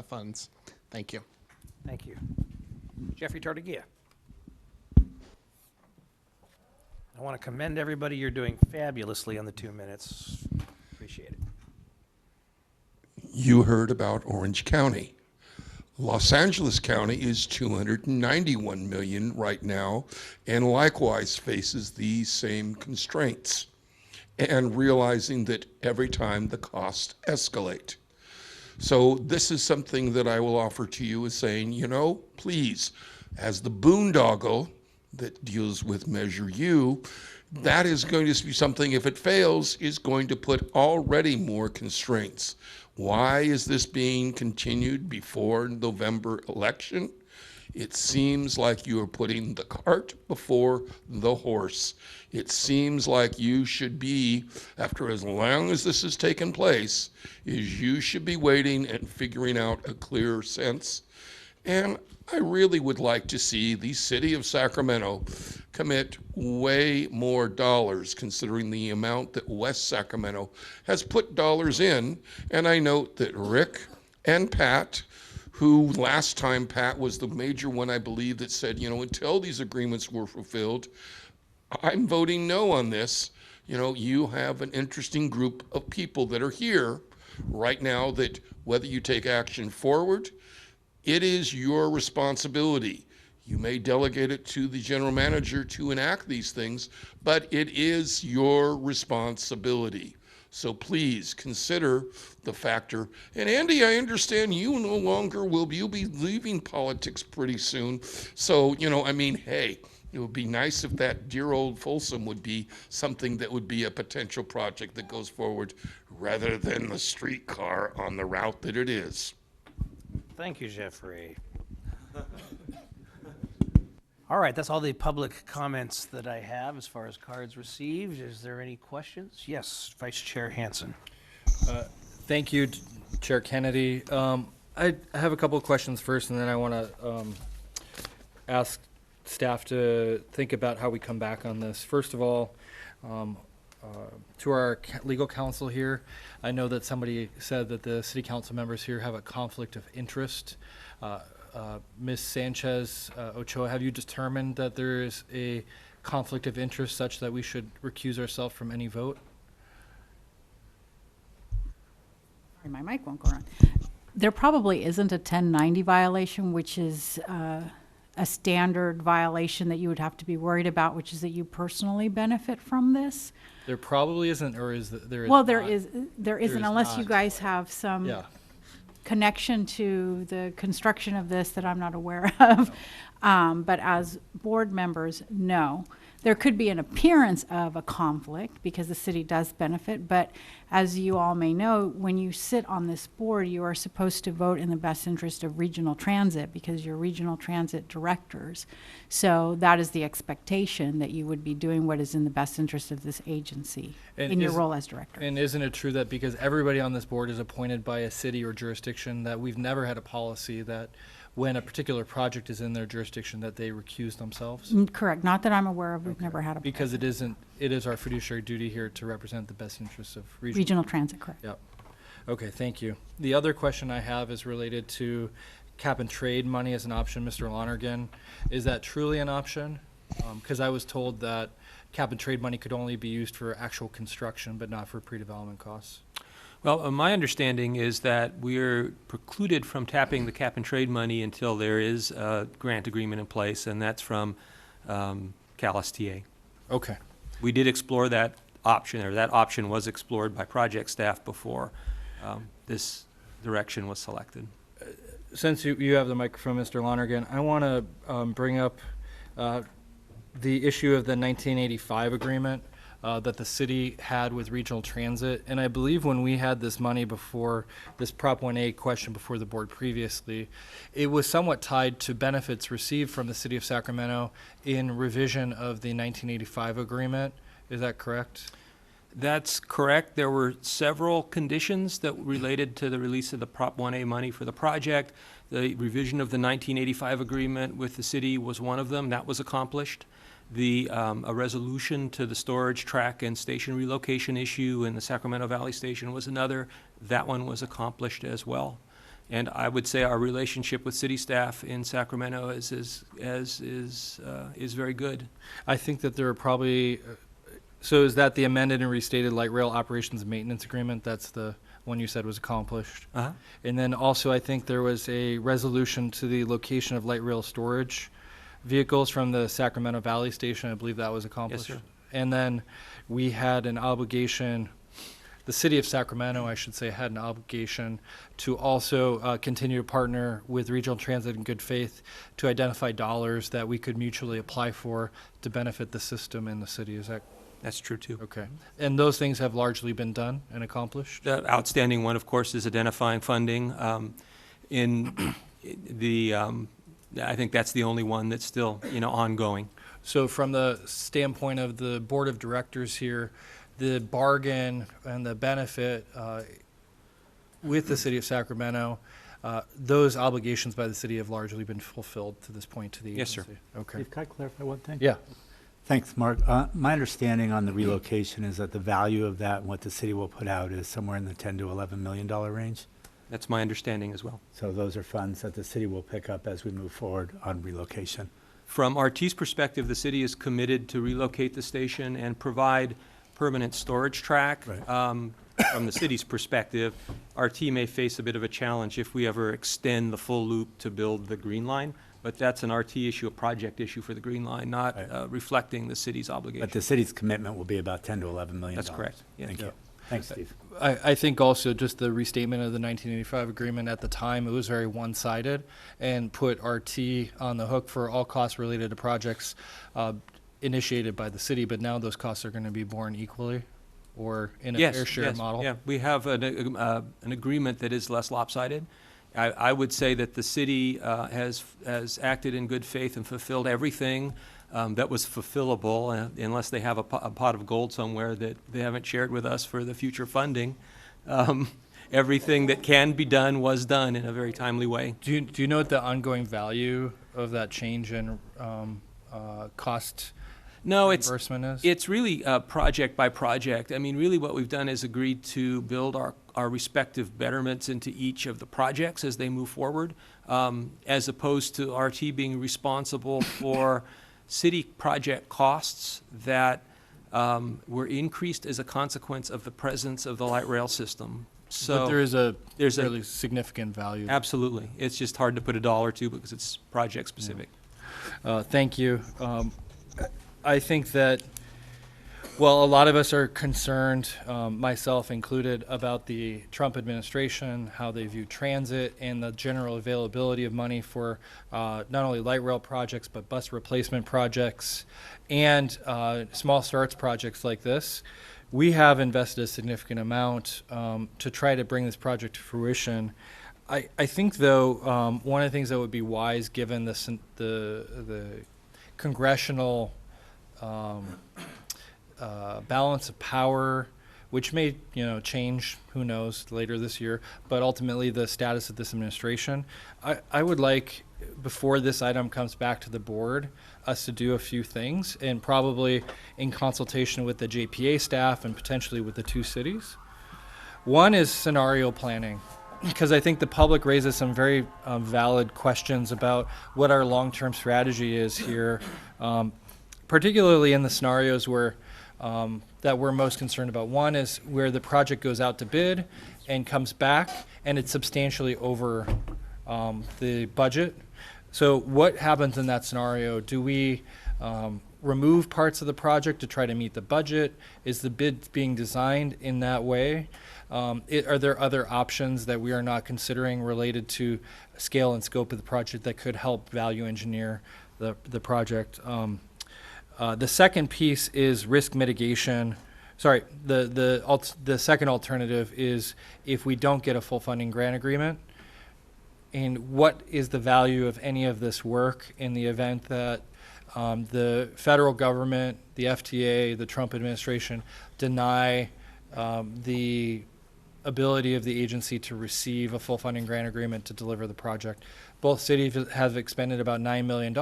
funds. Thank you. Thank you. Jeffrey Tartagia. I want to commend everybody. You're doing fabulously on the 2 minutes. Appreciate it. You heard about Orange County. Los Angeles County is $291 million right now, and likewise faces these same constraints, and realizing that every time the costs escalate. So this is something that I will offer to you as saying, you know, please, as the boondoggle that deals with Measure U, That is going to be something, if it fails, is going to put already more constraints. Why is this being continued before November election? It seems like you are putting the cart before the horse. It seems like you should be, after as long as this has taken place, is you should be waiting and figuring out a clearer sense. And I really would like to see the city of Sacramento commit way more dollars, considering the amount that West Sacramento has put dollars in. And I note that Rick and Pat, who last time Pat was the major one, I believe, that said, you know, until these agreements were fulfilled, I'm voting no on this. You know, you have an interesting group of people that are here right now that whether you take action forward, it is your responsibility. You may delegate it to the general manager to enact these things, but it is your responsibility. So please consider the factor. And Andy, I understand you no longer will be, you'll be leaving politics pretty soon. So, you know, I mean, hey, it would be nice if that dear old Folsom would be something that would be a potential project that goes forward rather than the streetcar on the route that it is. Thank you, Jeffrey. All right, that's all the public comments that I have as far as cards received. Is there any questions? Yes, Vice Chair Hansen. Thank you, Chair Kennedy. I have a couple of questions first, and then I want to ask staff to think about how we come back on this. First of all, to our legal counsel here, I know that somebody said that the city council members here have a conflict of interest. Ms. Sanchez Ochoa, have you determined that there is a conflict of interest such that we should recuse ourselves from any vote? My mic won't go on. There probably isn't a 1090 violation, which is a standard violation that you would have to be worried about, which is that you personally benefit from this. There probably isn't, or is there? Is Well, not? there isn't, unless you guys have some Yeah. connection to the construction of this that I'm not aware of. But as board members, no. There could be an appearance of a conflict because the city does benefit, but as you all may know, when you sit on this board, you are supposed to vote in the best interest of regional transit because you're regional transit directors. So that is the expectation, that you would be doing what is in the best interest of this agency in your role as director. And isn't it true that because everybody on this board is appointed by a city or jurisdiction, that we've never had a policy that when a particular project is in their jurisdiction that they recuse themselves? Correct. Not that I'm aware of. We've never had a. Because it is our fiduciary duty here to represent the best interests of regional transit, correct. Yep. Okay, thank you. The other question I have is related to cap and trade money as an option. Mr. Lonergan, is that truly an option? Because I was told that cap and trade money could only be used for actual construction, but not for pre-development costs. Well, my understanding is that we're precluded from tapping the cap and trade money until there is a grant agreement in place, and that's from CalSTA. Okay. We did explore that option, or that option was explored by project staff before this direction was selected. Since you have the microphone, Mr. Lonergan, I want to bring up the issue of the 1985 agreement that the city had with regional transit. And I believe when we had this money before, this Prop 1A question before the board previously, it was somewhat tied to benefits received from the city of Sacramento in revision of the 1985 agreement. Is that correct? That's correct. There were several conditions that related to the release of the Prop 1A money for the project. The revision of the 1985 agreement with the city was one of them. That was accomplished. A resolution to the storage track and station relocation issue in the Sacramento Valley Station was another. That one was accomplished as well. And I would say our relationship with city staff in Sacramento is very good. I think that there are probably, so is that the amended and restated light rail operations and maintenance agreement? That's the one you said was accomplished. Uh-huh. And then also I think there was a resolution to the location of light rail storage vehicles from the Sacramento Valley Station. I believe that was accomplished. Yes, sir. And then we had an obligation, the city of Sacramento, I should say, had an obligation to also continue to partner with regional transit in good faith to identify dollars that we could mutually apply for to benefit the system in the city. Is that That's true, too. Okay. And those things have largely been done and accomplished? The outstanding one, of course, is identifying funding. I think that's the only one that's still, ongoing. So from the standpoint of the board of directors here, the bargain and the benefit with the city of Sacramento, those obligations by the city have largely been fulfilled to this point to the agency? Yes, sir. Okay. Steve, can I clarify one thing? Yeah. Thanks, Mark. My understanding on the relocation is that the value of that and what the city will put out is somewhere in the $10 to $11 million range. That's my understanding as well. So those are funds that the city will pick up as we move forward on relocation. From RT's perspective, the city is committed to relocate the station and provide permanent storage track. Right. From the city's perspective, RT may face a bit of a challenge if we ever extend the full loop to build the Green Line, but that's an RT issue, a project issue for the Green Line, not reflecting the city's obligation. But the city's commitment will be about $10 to $11 million. That's correct. Yeah. Thank you. Thanks, Steve. I think also just the restatement of the 1985 agreement at the time, it was very one-sided and put RT on the hook for all costs related to projects initiated by the city, but now those costs are going to be borne equally or in a fair share model? Yeah, we have an agreement that is less lopsided. I would say that the city has acted in good faith and fulfilled everything that was fulfillable, unless they have a pot of gold somewhere that they haven't shared with us for the future funding. Everything that can be done was done in a very timely way. Do you know what the ongoing value of that change in cost reimbursement is? It's really project by project. I mean, really what we've done is agreed to build our respective betterments into each of the projects as they move forward, as opposed to RT being responsible for city project costs that were increased as a consequence of the presence of the light rail system. So but there's a fairly significant value. Absolutely. It's just hard to put a dollar to because it's project specific. Thank you. I think that, well, a lot of us are concerned, myself included, about the Trump administration, how they view transit, and the general availability of money for not only light rail projects, but bus replacement projects and small starts projects like this. We have invested a significant amount to try to bring this project to fruition. I think, though, one of the things that would be wise, given the congressional balance of power, which may change, who knows, later this year, but ultimately the status of this administration, I would like, before this item comes back to the board, us to do a few things, and probably in consultation with the JPA staff and potentially with the two cities. One is scenario planning, because I think the public raises some very valid questions about what our long-term strategy is here, particularly in the scenarios where that we're most concerned about. One is where the project goes out to bid and comes back and it's substantially over the budget. So what happens in that scenario? Do we remove parts of the project to try to meet the budget? Is the bid being designed in that way? Are there other options that we are not considering related to scale and scope of the project that could help value engineer the project? The second piece is risk mitigation. Sorry, the second alternative is if we don't get a full funding grant agreement, and what is the value of any of this work in the event that the federal government, the FTA, the Trump administration deny the ability of the agency to receive a full funding grant agreement to deliver the project. Both cities have expended about $9 million.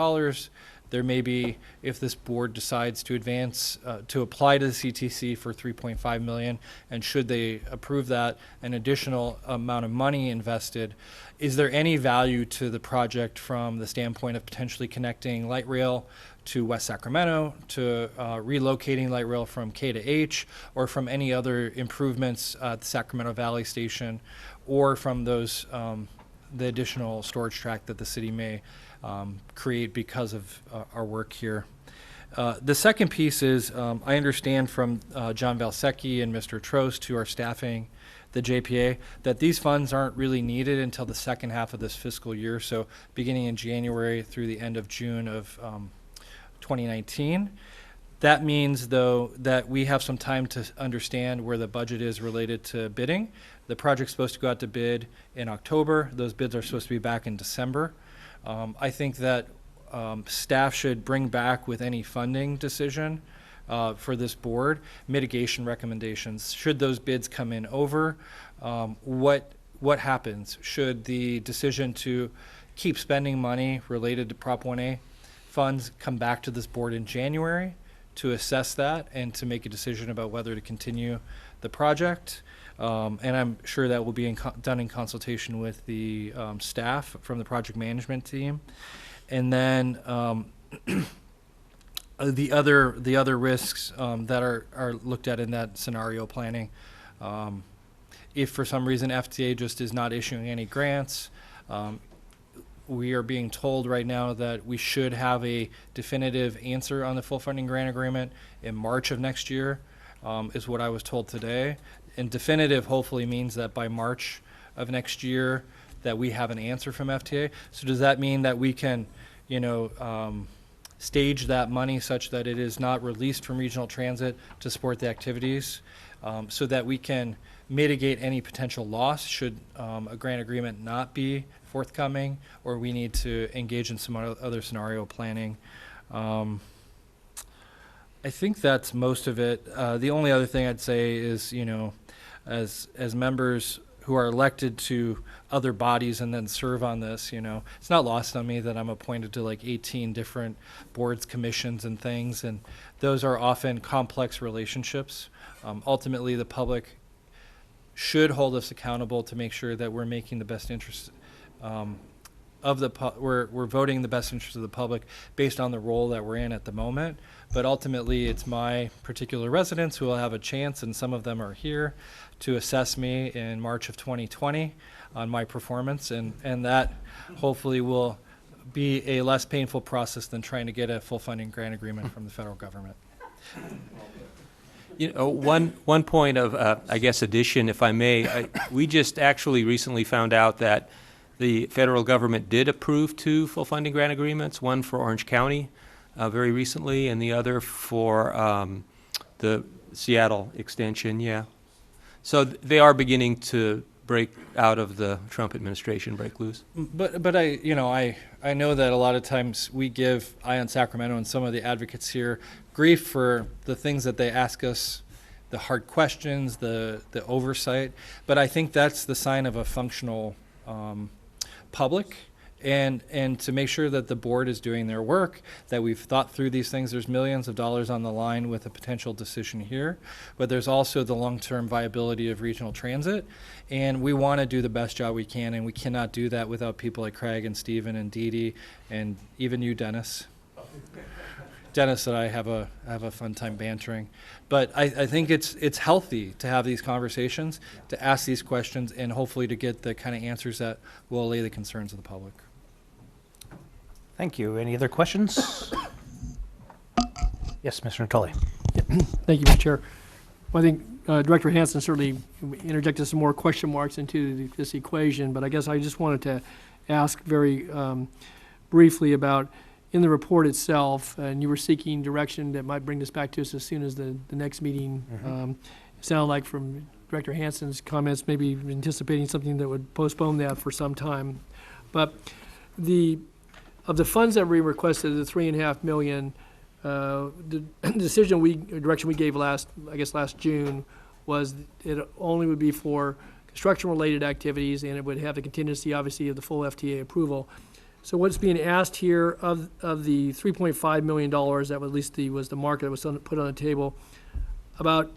There may be, if this board decides to advance, to apply to the CTC for $3.5 million, and should they approve that, an additional amount of money invested. Is there any value to the project from the standpoint of potentially connecting light rail to West Sacramento, to relocating light rail from K to H, or from any other improvements at the Sacramento Valley Station, or from those the additional storage track that the city may create because of our work here. The second piece is, I understand from John Valsecchi and Mr. Trost, who are staffing the JPA, that these funds aren't really needed until the second half of this fiscal year, so beginning in January through the end of June of 2019. That means, though, that we have some time to understand where the budget is related to bidding. The project's supposed to go out to bid in October. Those bids are supposed to be back in December. I think that staff should bring back with any funding decision for this board mitigation recommendations. Should those bids come in over, what happens? Should the decision to keep spending money related to Prop 1A funds come back to this board in January to assess that and to make a decision about whether to continue the project? And I'm sure that will be done in consultation with the staff from the project management team. And then the other risks that are looked at in that scenario planning. If for some reason FTA just is not issuing any grants, we are being told right now that we should have a definitive answer on the full funding grant agreement in March of next year, is what I was told today. And definitive hopefully means that by March of next year that we have an answer from FTA. So does that mean that we can, stage that money such that it is not released from regional transit to support the activities, so that we can mitigate any potential loss should a grant agreement not be forthcoming, or we need to engage in some other scenario planning? I think that's most of it. The only other thing I'd say is, as members who are elected to other bodies and then serve on this, it's not lost on me that I'm appointed to like 18 different boards, commissions, and things, and those are often complex relationships. Ultimately, the public should hold us accountable to make sure that we're making the best interest of the we're voting in the best interest of the public based on the role that we're in at the moment. But ultimately, it's my particular residents who will have a chance, and some of them are here, to assess me in March of 2020 on my performance, and that hopefully will be a less painful process than trying to get a full funding grant agreement from the federal government. One point of, I guess, addition, if I may, we just actually recently found out that the federal government did approve 2 full funding grant agreements, one for Orange County very recently, and the other for the Seattle extension, yeah. So they are beginning to break out of the Trump administration, break loose. But I know that a lot of times we give Ion Sacramento and some of the advocates here grief for the things that they ask us, the hard questions, the oversight. But I think that's the sign of a functional public. And to make sure that the board is doing their work, that we've thought through these things. There's millions of dollars on the line with a potential decision here, but there's also the long-term viability of regional transit, and we want to do the best job we can, and we cannot do that without people like Craig and Stephen and Dee Dee, and even you, Dennis. Dennis and I have a fun time bantering, but I think it's healthy to have these conversations, to ask these questions, and hopefully to get the kind of answers that will allay the concerns of the public. Thank you. Any other questions? Yes, Mr. Natoli. Thank you, Mr. Chair. Well, I think Director Hansen certainly interjected some more question marks into this equation, but I guess I just wanted to ask very briefly about, in the report itself, and you were seeking direction that might bring this back to us as soon as the next meeting. It sounded like from Director Hansen's comments, maybe anticipating something that would postpone that for some time. But of the funds that we requested, the $3.5 million, the direction we gave last June, was it only would be for construction-related activities, and it would have the contingency, obviously, of the full FTA approval. So what's being asked here of the $3.5 million, that at least was the mark that was put on the table, about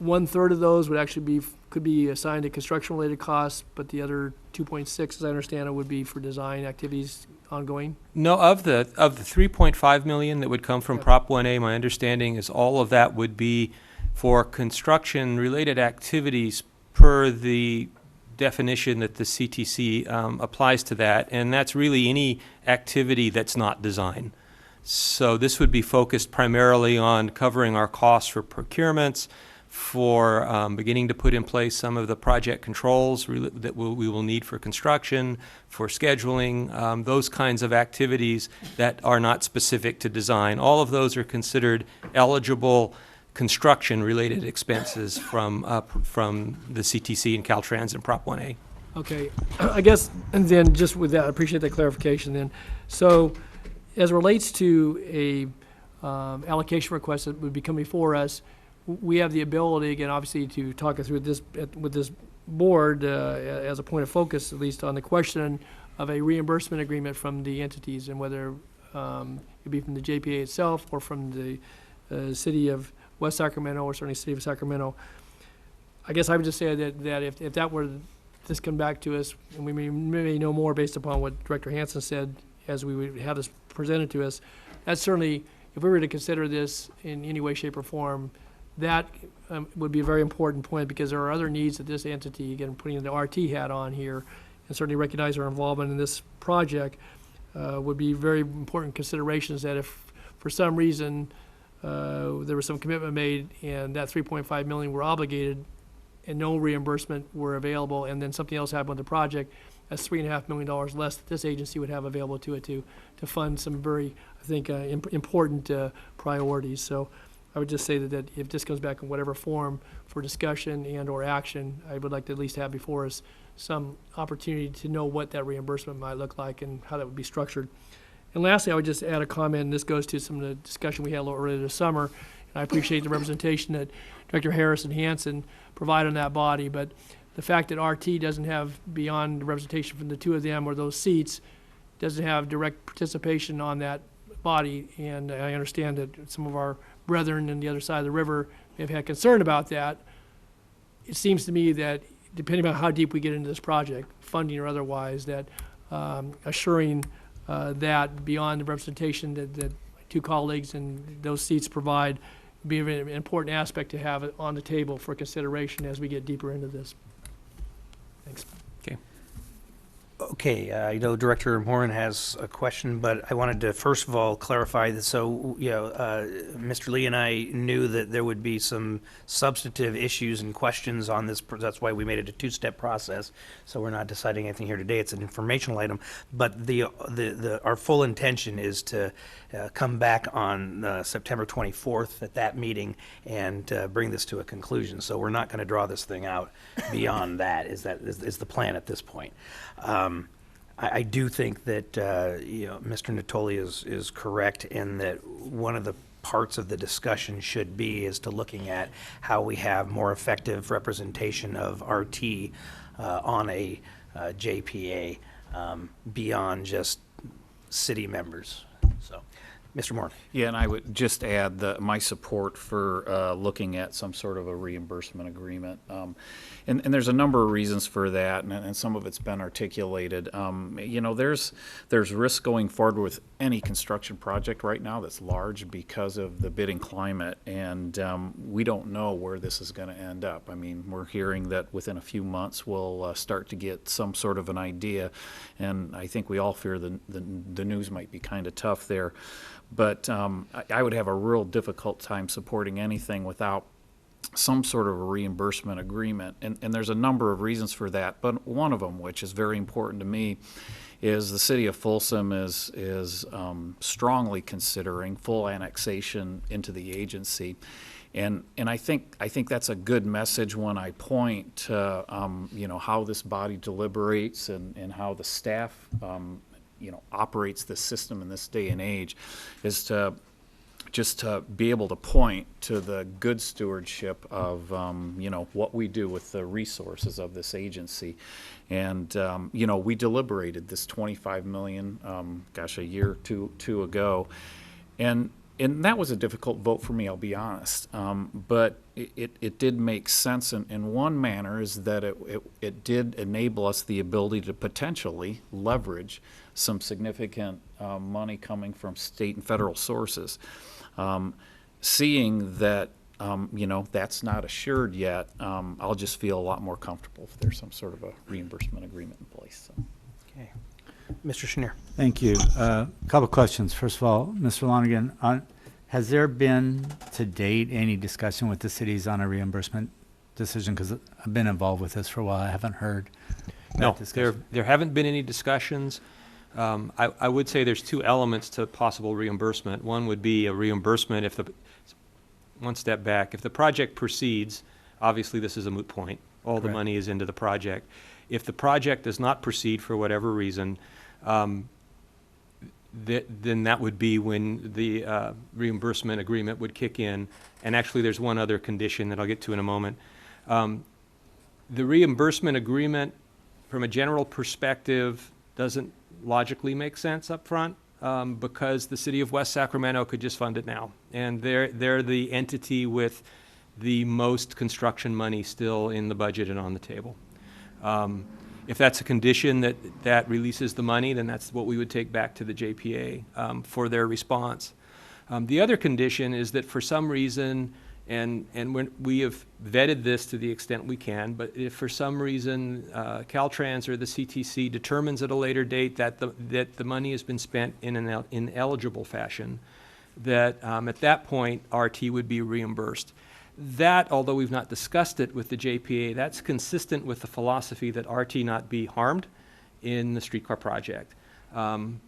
1/3 of those would actually could be assigned to construction-related costs, but the other 2.6, as I understand it, would be for design activities ongoing? No, of the 3.5 million that would come from Prop 1A, my understanding is all of that would be for construction-related activities per the definition that the CTC applies to that, and that's really any activity that's not design. So this would be focused primarily on covering our costs for procurements, for beginning to put in place some of the project controls that we will need for construction, for scheduling, those kinds of activities that are not specific to design. All of those are considered eligible construction-related expenses from the CTC and Caltrans and Prop 1A. Okay, I guess, and then just with that, I appreciate that clarification then. So, as it relates to a allocation request that would be coming before us, we have the ability, again, obviously, to talk it through this, with this board as a point of focus, at least on the question of a reimbursement agreement from the entities, and whether it be from the JPA itself or from the city of West Sacramento, or certainly city of Sacramento. I guess I would just say that if that were this come back to us, and we may know more based upon what Director Hansen said as we would have this presented to us, that's certainly, if we were to consider this in any way, shape, or form, that would be a very important point, because there are other needs that this entity, again, putting the RT hat on here, and certainly recognize our involvement in this project, would be very important considerations that if for some reason there was some commitment made and that $3.5 million were obligated and no reimbursement were available, and then something else happened with the project, that's $3.5 million less that this agency would have available to it to fund some very, I think, important priorities. So I would just say that if this comes back in whatever form for discussion and or action, I would like to at least have before us some opportunity to know what that reimbursement might look like and how that would be structured. And lastly, I would just add a comment, and this goes to some of the discussion we had a little earlier this summer. And I appreciate the representation that Director Harris and Hansen provide on that body, but the fact that RT doesn't have, beyond the representation from the two of them or those seats, doesn't have direct participation on that body, and I understand that some of our brethren on the other side of the river may have had concern about that. It seems to me that depending on how deep we get into this project, funding or otherwise, that assuring that beyond the representation that my two colleagues and those seats provide would be an important aspect to have it on the table for consideration as we get deeper into this. Thanks. Okay, I know Director Morin has a question, but I wanted to first of all clarify that. So, Mr. Lee and I knew that there would be some substantive issues and questions on this. That's why we made it a two-step process. So we're not deciding anything here today. It's an informational item. But our full intention is to come back on September 24th at that meeting and bring this to a conclusion. So we're not going to draw this thing out beyond that. Is the plan at this point? I do think that Mr. Natoli is correct in that one of the parts of the discussion should be is to looking at how we have more effective representation of RT on a JPA beyond just city members. So, Mr. Moore. Yeah, and I would just add my support for looking at some sort of a reimbursement agreement. And there's a number of reasons for that, and some of it's been articulated. There's risk going forward with any construction project right now that's large because of the bidding climate, and we don't know where this is going to end up. I mean, we're hearing that within a few months we'll start to get some sort of an idea, and I think we all fear the news might be kind of tough there. But I would have a real difficult time supporting anything without some sort of a reimbursement agreement. And there's a number of reasons for that, but one of them, which is very important to me, is the city of Folsom is strongly considering full annexation into the agency. And I think that's a good message when I point to how this body deliberates and how the staff operates the system in this day and age, is to just to be able to point to the good stewardship of what we do with the resources of this agency. And we deliberated this $25 million a year or two ago, and that was a difficult vote for me, I'll be honest, but it did make sense in one manner, is that it did enable us the ability to potentially leverage some significant money coming from state and federal sources. Seeing that that's not assured yet, I'll just feel a lot more comfortable if there's some sort of a reimbursement agreement in place. So. Okay. Mr. Schneer. Thank you. A couple of questions. First of all, Mr. Lonergan, Has there been, to date, any discussion with the cities on a reimbursement decision? Because I've been involved with this for a while. I haven't heard No, that discussion. there haven't been any discussions. I would say there's two elements to possible reimbursement. One would be a reimbursement if one step back, if the project proceeds, obviously this is a moot point. All the Correct. money is into the project. If the project does not proceed for whatever reason, then that would be when the reimbursement agreement would kick in. And actually, there's one other condition that I'll get to in a moment. The reimbursement agreement, from a general perspective, doesn't logically make sense up front because the city of West Sacramento could just fund it now. And they're the entity with the most construction money still in the budget and on the table. If that's a condition that releases the money, then that's what we would take back to the JPA for their response. The other condition is that for some reason, and we have vetted this to the extent we can, but if for some reason Caltrans or the CTC determines at a later date that the money has been spent in an ineligible fashion, that at that point RT would be reimbursed. That, although we've not discussed it with the JPA, that's consistent with the philosophy that RT not be harmed in the streetcar project. And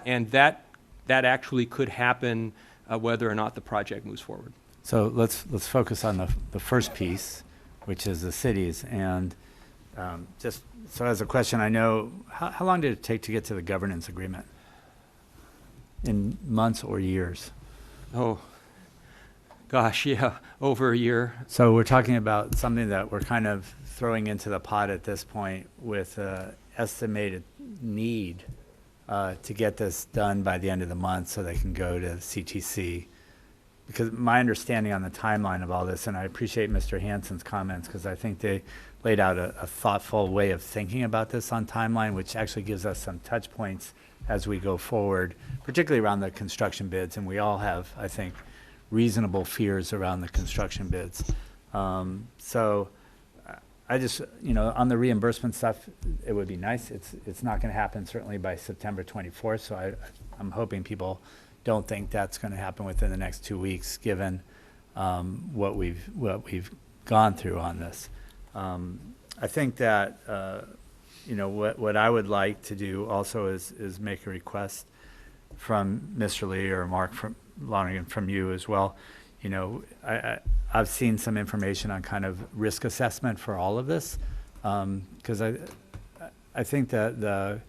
that actually could happen whether or not the project moves forward. So let's focus on the first piece, which is the cities. And just so as a question, I know, how long did it take to get to the governance agreement? In months or years? Oh, gosh, yeah, over a year. So we're talking about something that we're kind of throwing into the pot at this point with estimated need to get this done by the end of the month so they can go to CTC. Because my understanding on the timeline of all this, and I appreciate Mr. Hansen's comments because I think they laid out a thoughtful way of thinking about this on timeline, which actually gives us some touch points as we go forward, particularly around the construction bids. And we all have, I think, reasonable fears around the construction bids. So I just, on the reimbursement stuff, it would be nice. It's not going to happen certainly by September 24th. So I'm hoping people don't think that's going to happen within the next 2 weeks, given what we've gone through on this. I think that what I would like to do also is make a request from Mr. Lee or Mark from Lonergan, from you as well. I've seen some information on kind of risk assessment for all of this, because I think that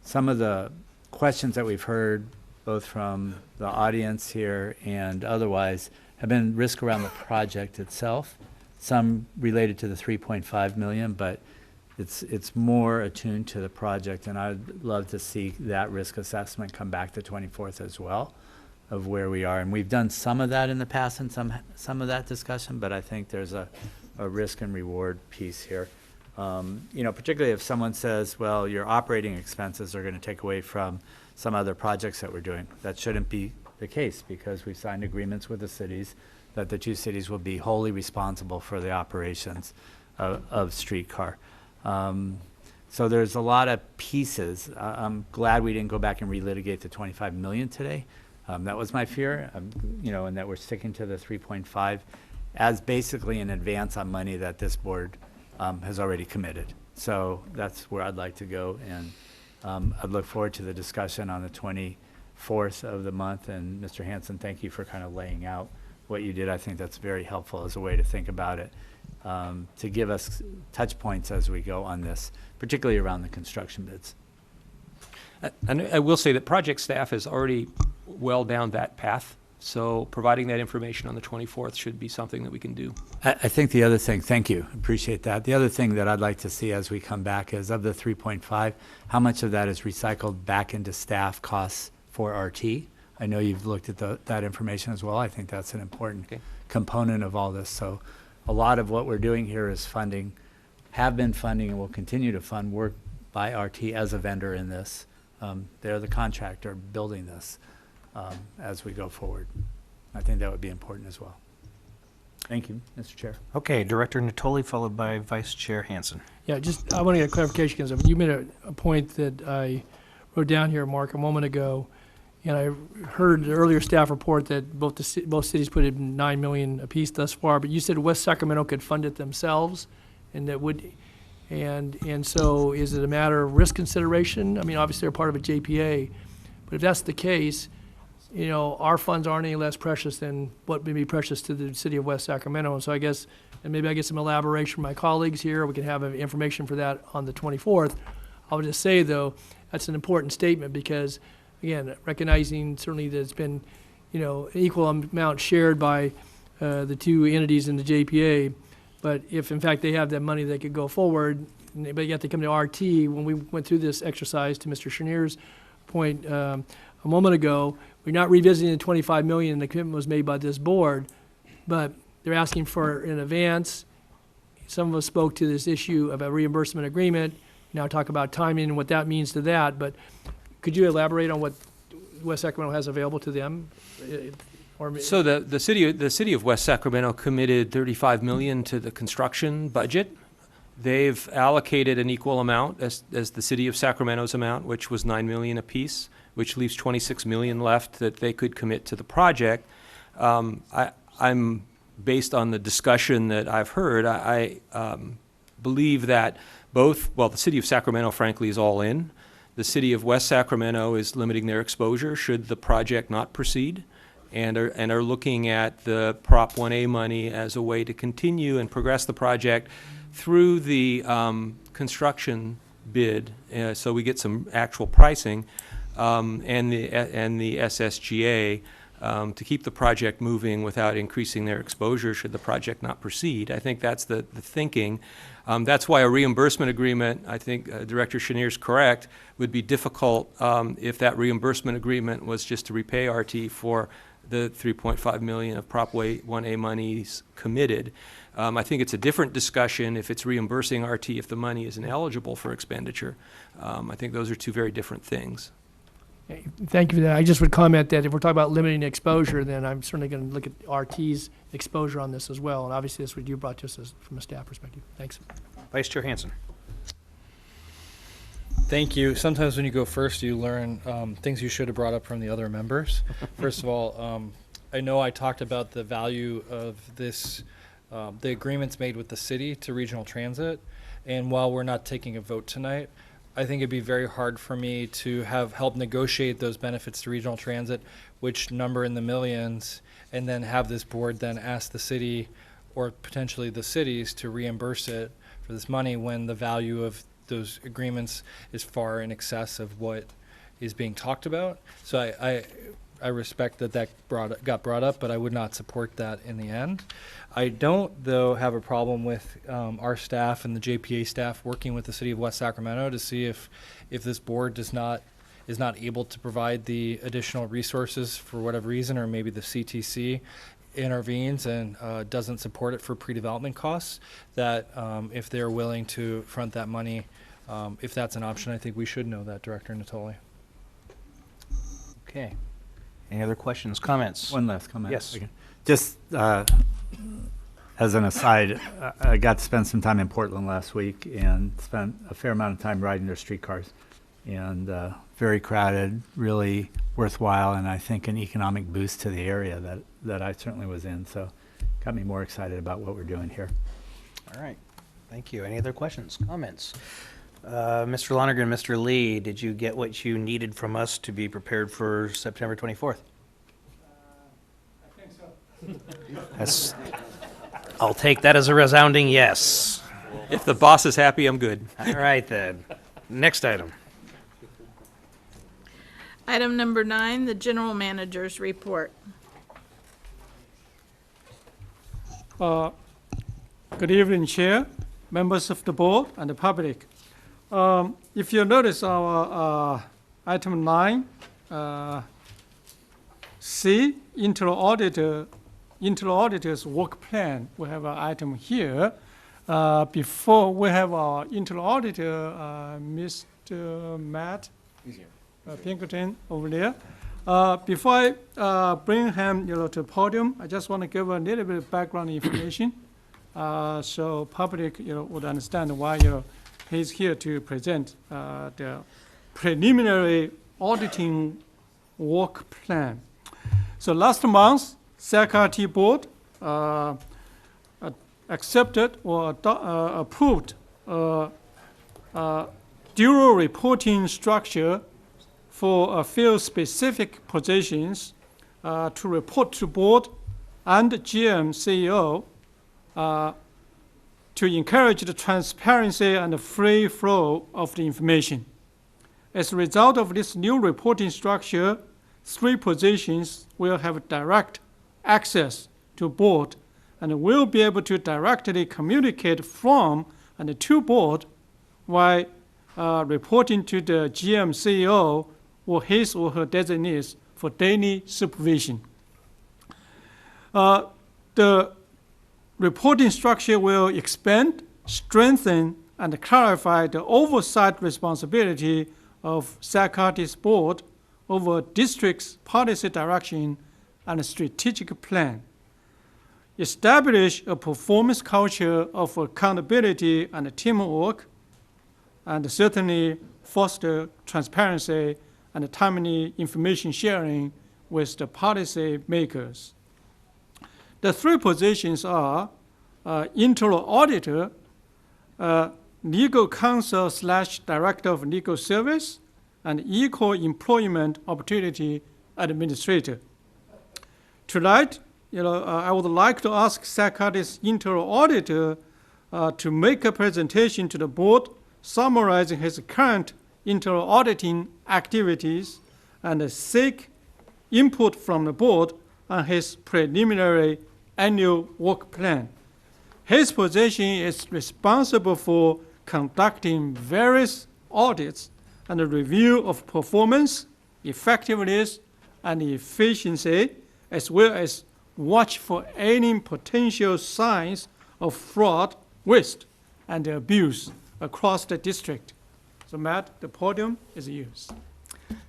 some of the questions that we've heard, both from the audience here and otherwise, have been risk around the project itself, some related to the 3.5 million, but it's more attuned to the project, and I'd love to see that risk assessment come back the 24th as well, of where we are. And we've done some of that in the past and some of that discussion, but I think there's a risk and reward piece here. Particularly if someone says, well, your operating expenses are going to take away from some other projects that we're doing. That shouldn't be the case, because we've signed agreements with the cities that the two cities will be wholly responsible for the operations of streetcar. So there's a lot of pieces. I'm glad we didn't go back and relitigate the 25 million today. That was my fear, and that we're sticking to the 3.5 as basically an advance on money that this board has already committed. So that's where I'd like to go, and I'd look forward to the discussion on the 24th of the month. And Mr. Hansen, thank you for kind of laying out what you did. I think that's very helpful as a way to think about it, to give us touch points as we go on this, particularly around the construction bids. And I will say that project staff is already well down that path, so providing that information on the 24th should be something that we can do. I think the other thing, thank you, appreciate that. The other thing that I'd like to see as we come back is, of the 3.5, how much of that is recycled back into staff costs for RT? I know you've looked at that information as well. I think that's an important component of all this. So a lot of what we're doing here is funding, have been funding, and will continue to fund work by RT as a vendor in this. They're the contractor building this as we go forward. I think that would be important as well. Thank you, Mr. Chair. Okay, Director Natoli, followed by Vice Chair Hansen. Yeah, I want to get clarification, because you made a point that I wrote down here, Mark, a moment ago, And I heard the earlier staff report that both cities put in $9 million apiece thus far, but you said West Sacramento could fund it themselves, and that would, and so is it a matter of risk consideration? I mean, obviously they're part of a JPA, but if that's the case, you know, our funds aren't any less precious than what may be precious to the city of West Sacramento. And so I guess, and maybe I get some elaboration from my colleagues here, we can have information for that on the 24th. I would just say, though, that's an important statement because, again, recognizing certainly that it's been, you know, an equal amount shared by the two entities in the JPA, but if in fact they have that money, they could go forward, but yet they come to RT. When we went through this exercise, to Mr. Chenier's point a moment ago, we're not revisiting the $25 million, and the commitment was made by this board, but they're asking for an advance. Some of us spoke to this issue of a reimbursement agreement. Now talk about timing and what that means to that, but could you elaborate on what West Sacramento has available to them? So the city of West Sacramento committed $35 million to the construction budget. They've allocated an equal amount as the city of Sacramento's amount, which was $9 million apiece, which leaves $26 million left that they could commit to the project. I'm based on the discussion that I've heard. I believe that the city of Sacramento, frankly, is all in. The city of West Sacramento is limiting their exposure should the project not proceed, and are looking at the Prop 1A money as a way to continue and progress the project through the construction bid, so we get some actual pricing, and the SSGA to keep the project moving without increasing their exposure should the project not proceed. I think that's the thinking. That's why a reimbursement agreement, I think Director Chenier's correct, would be difficult if that reimbursement agreement was just to repay RT for the $3.5 million of Prop 1A monies committed. I think it's a different discussion if it's reimbursing RT if the money isn't eligible for expenditure. I think those are two very different things. Thank you for that. I just would comment that if we're talking about limiting exposure, then I'm certainly going to look at RT's exposure on this as well. And obviously, that's what you brought to us from a staff perspective. Thanks. Vice Chair Hansen. Thank you. Sometimes when you go first, you learn things you should have brought up from the other members. First of all, I know I talked about the value of this, the agreements made with the city to regional transit. And while we're not taking a vote tonight, I think it'd be very hard for me to have helped negotiate those benefits to regional transit, which number in the millions, and then have this board then ask the city or potentially the cities to reimburse it for this money when the value of those agreements is far in excess of what is being talked about. So I respect that got brought up, but I would not support that in the end. I don't, though, have a problem with our staff and the JPA staff working with the city of West Sacramento to see if this board is not able to provide the additional resources for whatever reason, or maybe the CTC intervenes and doesn't support it for pre-development costs, that if they're willing to front that money, if that's an option, I think we should know that, Director Natoli. Okay. Any other questions, comments? One last comment. Yes. Okay. Just as an aside, I got to spend some time in Portland last week and spent a fair amount of time riding their streetcars. And very crowded, really worthwhile, and I think an economic boost to the area that I certainly was in. So got me more excited about what we're doing here. All right. Thank you. Any other questions, comments? Mr. Lonergan, Mr. Lee, did you get what you needed from us to be prepared for September 24th? I think so. I'll take that as a resounding yes. If the boss is happy, I'm good. All right, then. Next item. Item number 9, the general manager's report. Good evening, Chair, members of the board, and the public. If you notice our item 9, C, internal auditor's work plan. We have an item here. Before we have our internal auditor, Mr. Matt Pinkerton over there. Before I bring him to the podium, I just want to give a little bit of background information, so public would understand why he's here to present the preliminary auditing work plan. So last month, SACRT board accepted or approved dual reporting structure for field-specific positions to report to board and GM CEO to encourage the transparency and the free flow of the information. As a result of this new reporting structure, 3 positions will have direct access to board and will be able to directly communicate from and to board while reporting to the GM CEO or his or her designees for daily supervision. The reporting structure will expand, strengthen, and clarify the oversight responsibility of SACRT's board over district's policy direction and strategic plan. Establish a performance culture of accountability and teamwork, and certainly foster transparency and timely information sharing with the policy makers. The 3 positions are internal auditor, legal counsel / director of legal service, and equal employment opportunity administrator. Tonight, I would like to ask SACRT's internal auditor to make a presentation to the board summarizing his current internal auditing activities and seek input from the board on his preliminary annual work plan. His position is responsible for conducting various audits and a review of performance, effectiveness, and efficiency, as well as watch for any potential signs of fraud, waste, and abuse across the district. So Matt, the podium is yours.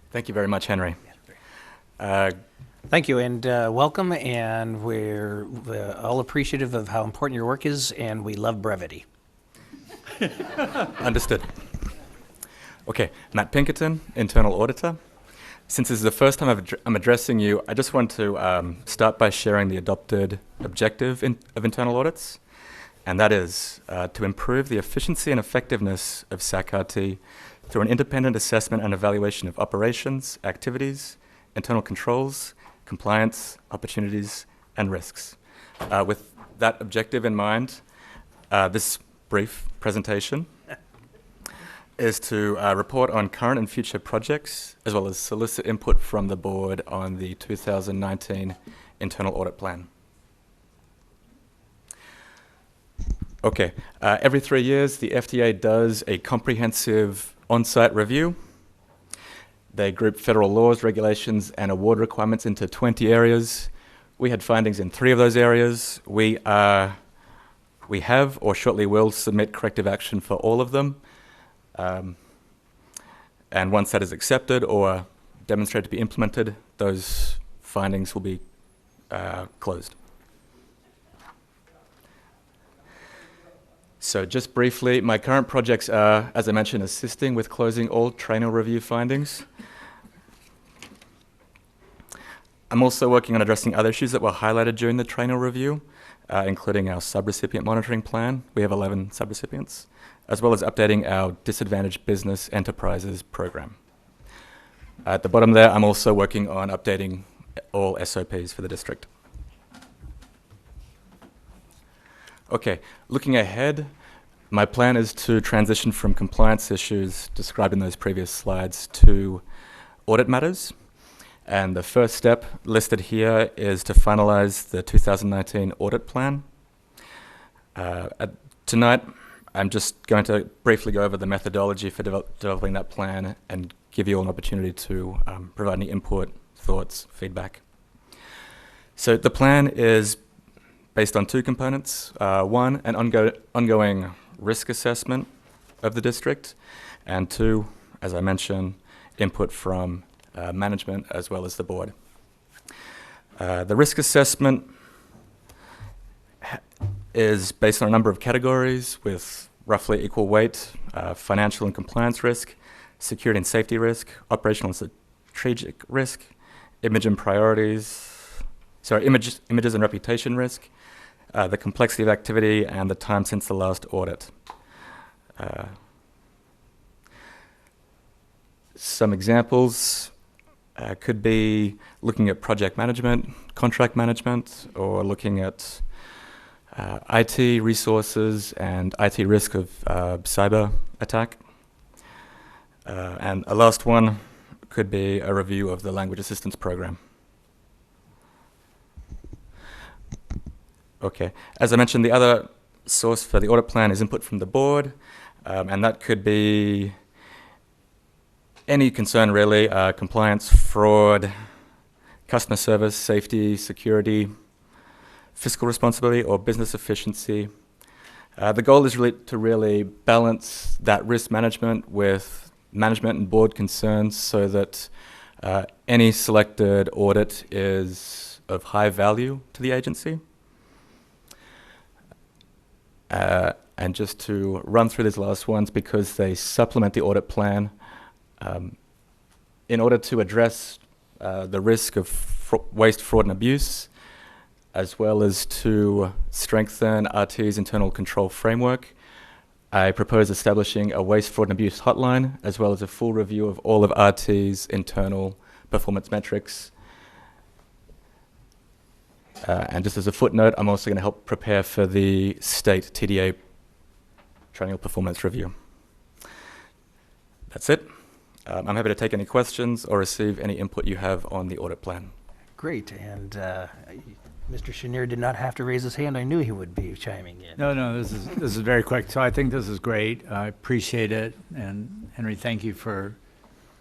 Thank you very much, Henry. Thank you, and welcome, and we're all appreciative of how important your work is, and we love brevity. Understood. Okay, Matt Pinkerton, Internal Auditor. Since this is the first time I'm addressing you, I just want to start by sharing the adopted objective of internal audits, and that is to improve the efficiency and effectiveness of SACRT through an independent assessment and evaluation of operations, activities, internal controls, compliance, opportunities, and risks. With that objective in mind, this brief presentation is to report on current and future projects, as well as solicit input from the board on the 2019 internal audit plan. Okay, every 3 years, the FDA does a comprehensive on-site review. They group federal laws, regulations, and award requirements into 20 areas. We had findings in 3 of those areas. We have or shortly will submit corrective action for all of them. And once that is accepted or demonstrated to be implemented, those findings will be closed. So just briefly, my current projects are, as I mentioned, assisting with closing all trainer review findings. I'm also working on addressing other issues that were highlighted during the trainer review, including our subrecipient monitoring plan. We have 11 subrecipients, as well as updating our disadvantaged business enterprises program. At the bottom there, I'm also working on updating all SOPs for the district. Okay, looking ahead, my plan is to transition from compliance issues described in those previous slides to audit matters. And the first step listed here is to finalize the 2019 audit plan. Tonight, I'm just going to briefly go over the methodology for developing that plan and give you all an opportunity to provide any input, thoughts, feedback. So the plan is based on 2 components. One, an ongoing risk assessment of the district, and 2, as I mentioned, input from management as well as the board. The risk assessment is based on a number of categories with roughly equal weight: financial and compliance risk, security and safety risk, operational and strategic risk, images and reputation risk, the complexity of activity, and the time since the last audit. Some examples could be looking at project management, contract management, or looking at IT resources and IT risk of cyber attack. And a last one could be a review of the language assistance program. Okay, as I mentioned, the other source for the audit plan is input from the board, and that could be any concern really, compliance, fraud, customer service, safety, security, fiscal responsibility, or business efficiency. The goal is really to really balance that risk management with management and board concerns so that any selected audit is of high value to the agency. And just to run through these last ones because they supplement the audit plan, in order to address the risk of waste, fraud, and abuse, as well as to strengthen RT's internal control framework, I propose establishing a waste, fraud, and abuse hotline, as well as a full review of all of RT's internal performance metrics. And just as a footnote, I'm also going to help prepare for the state TDA triennial performance review. That's it. I'm happy to take any questions or receive any input you have on the audit plan. Great, and Mr. Chenier did not have to raise his hand. I knew he would be chiming in. No, this is very quick. So I think this is great. I appreciate it. And Henry, thank you for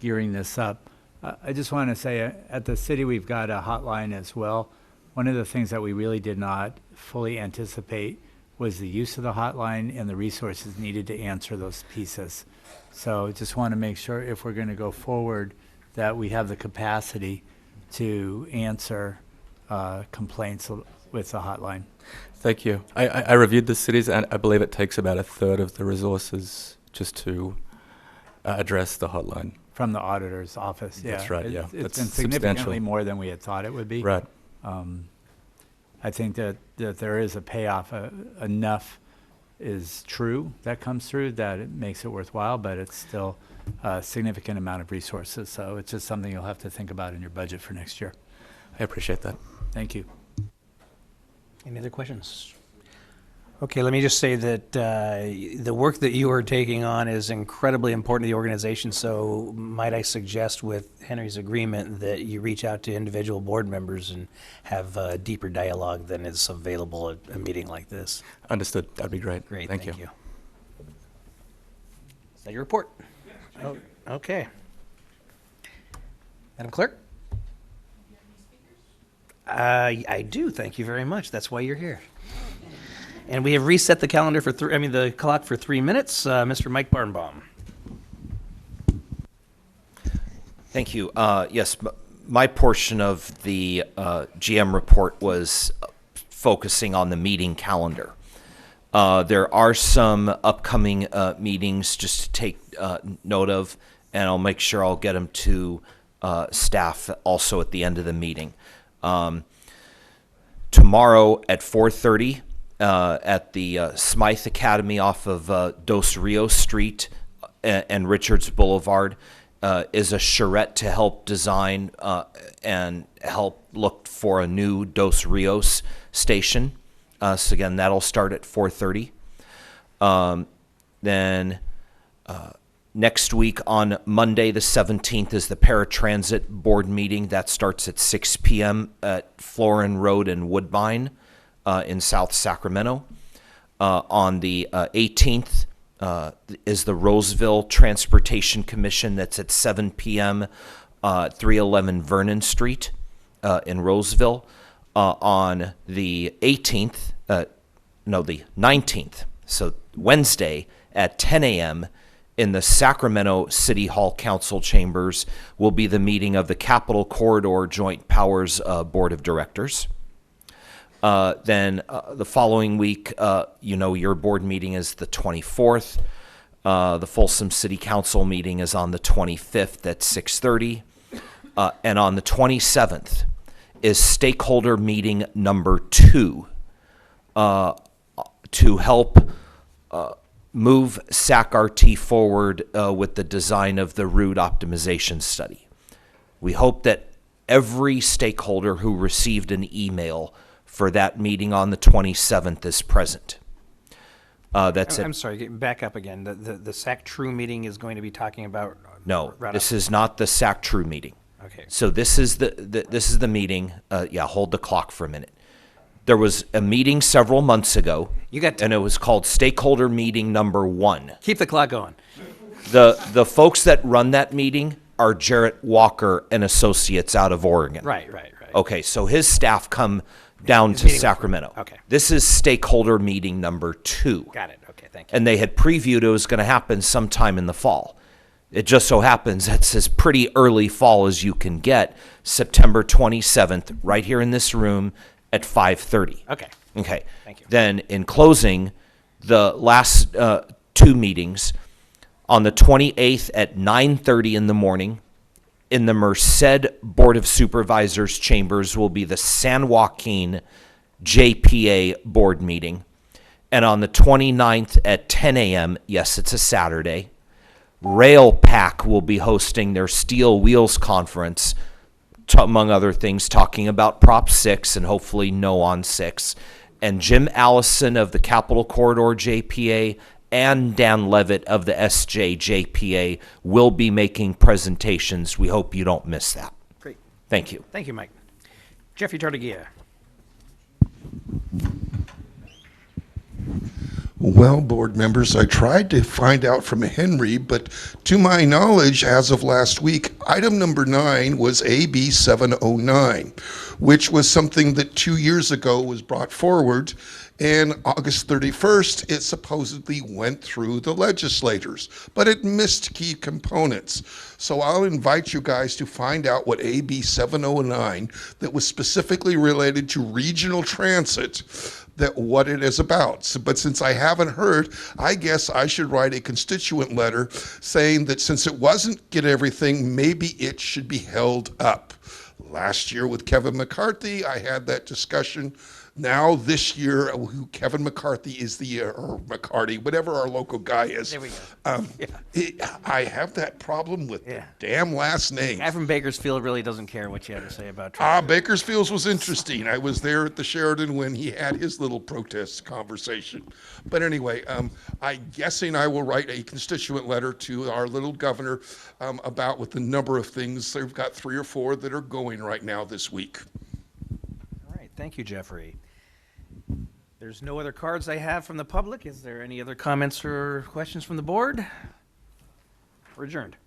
gearing this up. I just want to say at the city, we've got a hotline as well. One of the things that we really did not fully anticipate was the use of the hotline and the resources needed to answer those pieces. So just want to make sure if we're going to go forward that we have the capacity to answer complaints with the hotline. Thank you. I reviewed the cities, and I believe it takes about a third of the resources just to address the hotline. From the auditor's office, yeah. That's right, yeah. It's That's been significantly substantial. more than we had thought it would be. Right. I think that there is a payoff. Enough is true that comes through that it makes it worthwhile, but it's still a significant amount of resources. So it's just something you'll have to think about in your budget for next year. I appreciate that. Thank you. Any other questions? Okay, let me just say that the work that you are taking on is incredibly important to the organization, so might I suggest with Henry's agreement that you reach out to individual board members and have a deeper dialogue than is available at a meeting like this. Understood. That'd be great. Great, Thank you. Is that your report? Oh, okay. Madam Clerk? I do, thank you very much. That's why you're here. And we have reset the calendar for the clock for 3 minutes. Mr. Mike Barnbaum. Thank you. Yes, my portion of the GM report was focusing on the meeting calendar. There are some upcoming meetings just to take note of, and I'll make sure I'll get them to staff also at the end of the meeting. Tomorrow at 4:30 at the Smythe Academy off of Dos Rios Street and Richards Boulevard is a charrette to help design and help look for a new Dos Rios station. So again, that'll start at 4:30. Then next week on Monday the 17th is the Paratransit Board meeting. That starts at 6 p.m. at Florin Road and Woodbine in South Sacramento. On the 18th is the Roseville Transportation Commission. That's at 7 p.m. 311 Vernon Street in Roseville. On the 18th, the 19th, so Wednesday at 10 a.m. in the Sacramento City Hall Council chambers will be the meeting of the Capital Corridor Joint Powers Board of Directors. Then the following week, your board meeting is the 24th. The Folsom City Council meeting is on the 25th at 6:30. And on the 27th is stakeholder meeting number 2 to help move SAC-RT forward with the design of the route optimization study. We hope that every stakeholder who received an email for that meeting on the 27th is present. That's I'm it. sorry, back up again. The SAC True meeting is going to be talking about. No, this is not the SAC True meeting. Okay. So this is the meeting. Yeah, hold the clock for a minute. There was a meeting several months ago. And it was called Stakeholder Meeting Number 1. Keep the clock going. The folks that run that meeting are Jarrett Walker and Associates out of Oregon. Right. Okay, so his staff come down to Sacramento. Okay. This is Stakeholder Meeting Number 2. Got it. Okay, thank you. And they had previewed it was going to happen sometime in the fall. It just so happens that's as pretty early fall as you can get, September 27th, right here in this room at 5:30. Okay. Okay. Thank you. Then in closing, the last 2 meetings, on the 28th at 9:30 in the morning, in the Merced Board of Supervisors chambers will be the San Joaquin JPA board meeting. And on the 29th at 10 a.m., yes, it's a Saturday, Rail Pack will be hosting their Steel Wheels Conference, among other things, talking about Prop 6 and hopefully No on 6. And Jim Allison of the Capitol Corridor JPA and Dan Levitt of the SJJPA will be making presentations. We hope you don't miss that. Great. Thank you. Thank you, Mike. Jeffrey Tartagia. Well, board members, I tried to find out from Henry, but to my knowledge, as of last week, item number 9 was AB 709, which was something that 2 years ago was brought forward, and August 31st, it supposedly went through the legislators, but it missed key components. So I'll invite you guys to find out what AB 709, that was specifically related to regional transit, what it is about. But since I haven't heard, I guess I should write a constituent letter saying that since it wasn't get everything, maybe it should be held up. Last year with Kevin McCarthy, I had that discussion. Now this year, who Kevin McCarthy is or McCarty, whatever our local guy is. There we go. I have that problem with the damn last name. Guy from Bakersfield really doesn't care what you have to say about Trump. Bakersfield was interesting. I was there at the Sheridan when he had his little protest conversation. But anyway, I'm guessing I will write a constituent letter to our little governor about with the number of things. They've got 3 or 4 that are going right now this week. All right. Thank you, Jeffrey. There's no other cards I have from the public. Is there any other comments or questions from the board? We're adjourned.